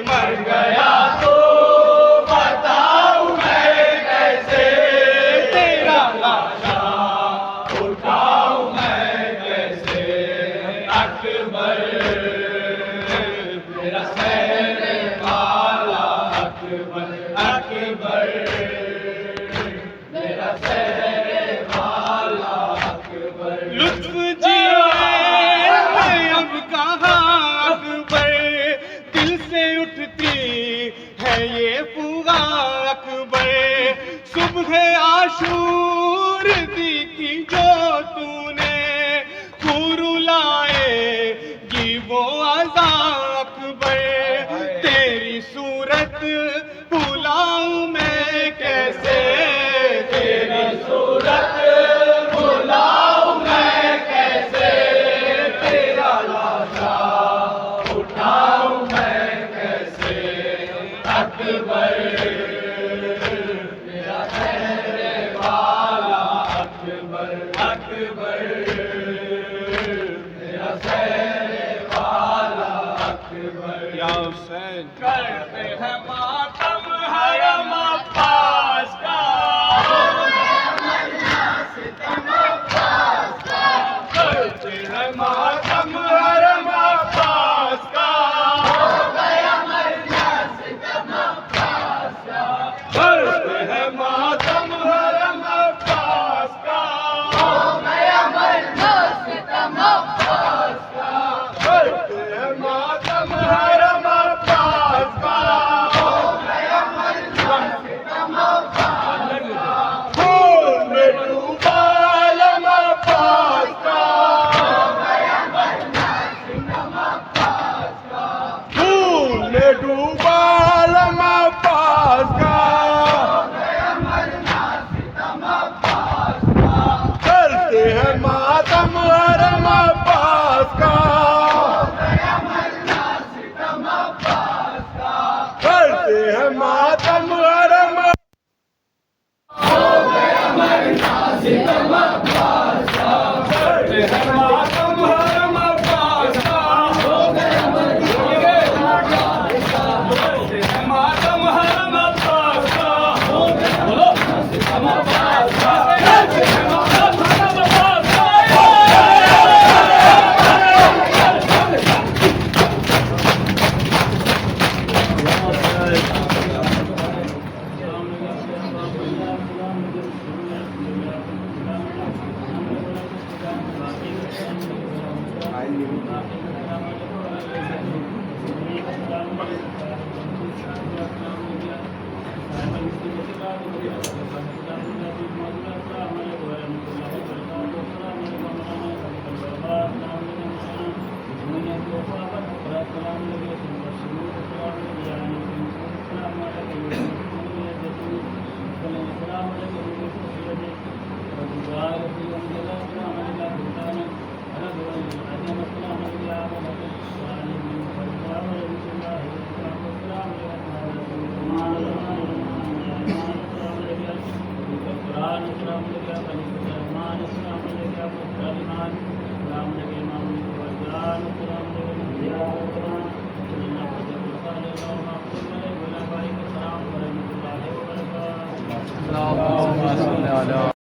मर गया तू बताऊं मैं कैसे, तेरा लाशा उठाऊं मैं कैसे, अकबर मेरा सहरे वाला अकबर, अकबर मेरा सहरे वाला अकबर। लुत्फ जिए मैं अब कहाँ अकबर, दिल से उठती है ये फुगा अकबर, सुबह आशूर दी थी जो तूने, खूरू लाएगी वो अज़ा अकबर, तेरी सूरत भुलाऊं मैं कैसे, तेरी सूरत भुलाऊं मैं कैसे, तेरा लाशा उठाऊं मैं कैसे, अकबर मेरा सहरे वाला अकबर, अकबर मेरा सहरे वाला अकबर। या हुसैन करते हैं मातम हरम अब्बास का, करते हैं मातम हरम अब्बास का, करते हैं मातम हरम अब्बास का, करते हैं मातम हरम अब्बास का, खून में डूबा आलम अब्बास का, खून में डूबा आलम अब्बास का, करते हैं मातम हरम अब्बास का, करते हैं मातम हरम करते हैं मातम हरम अब्बास का, करते हैं मातम हरम अब्बास का, बोलो हम अब्बास का, करते हैं मातम हरम अब्बास का। अल्लाह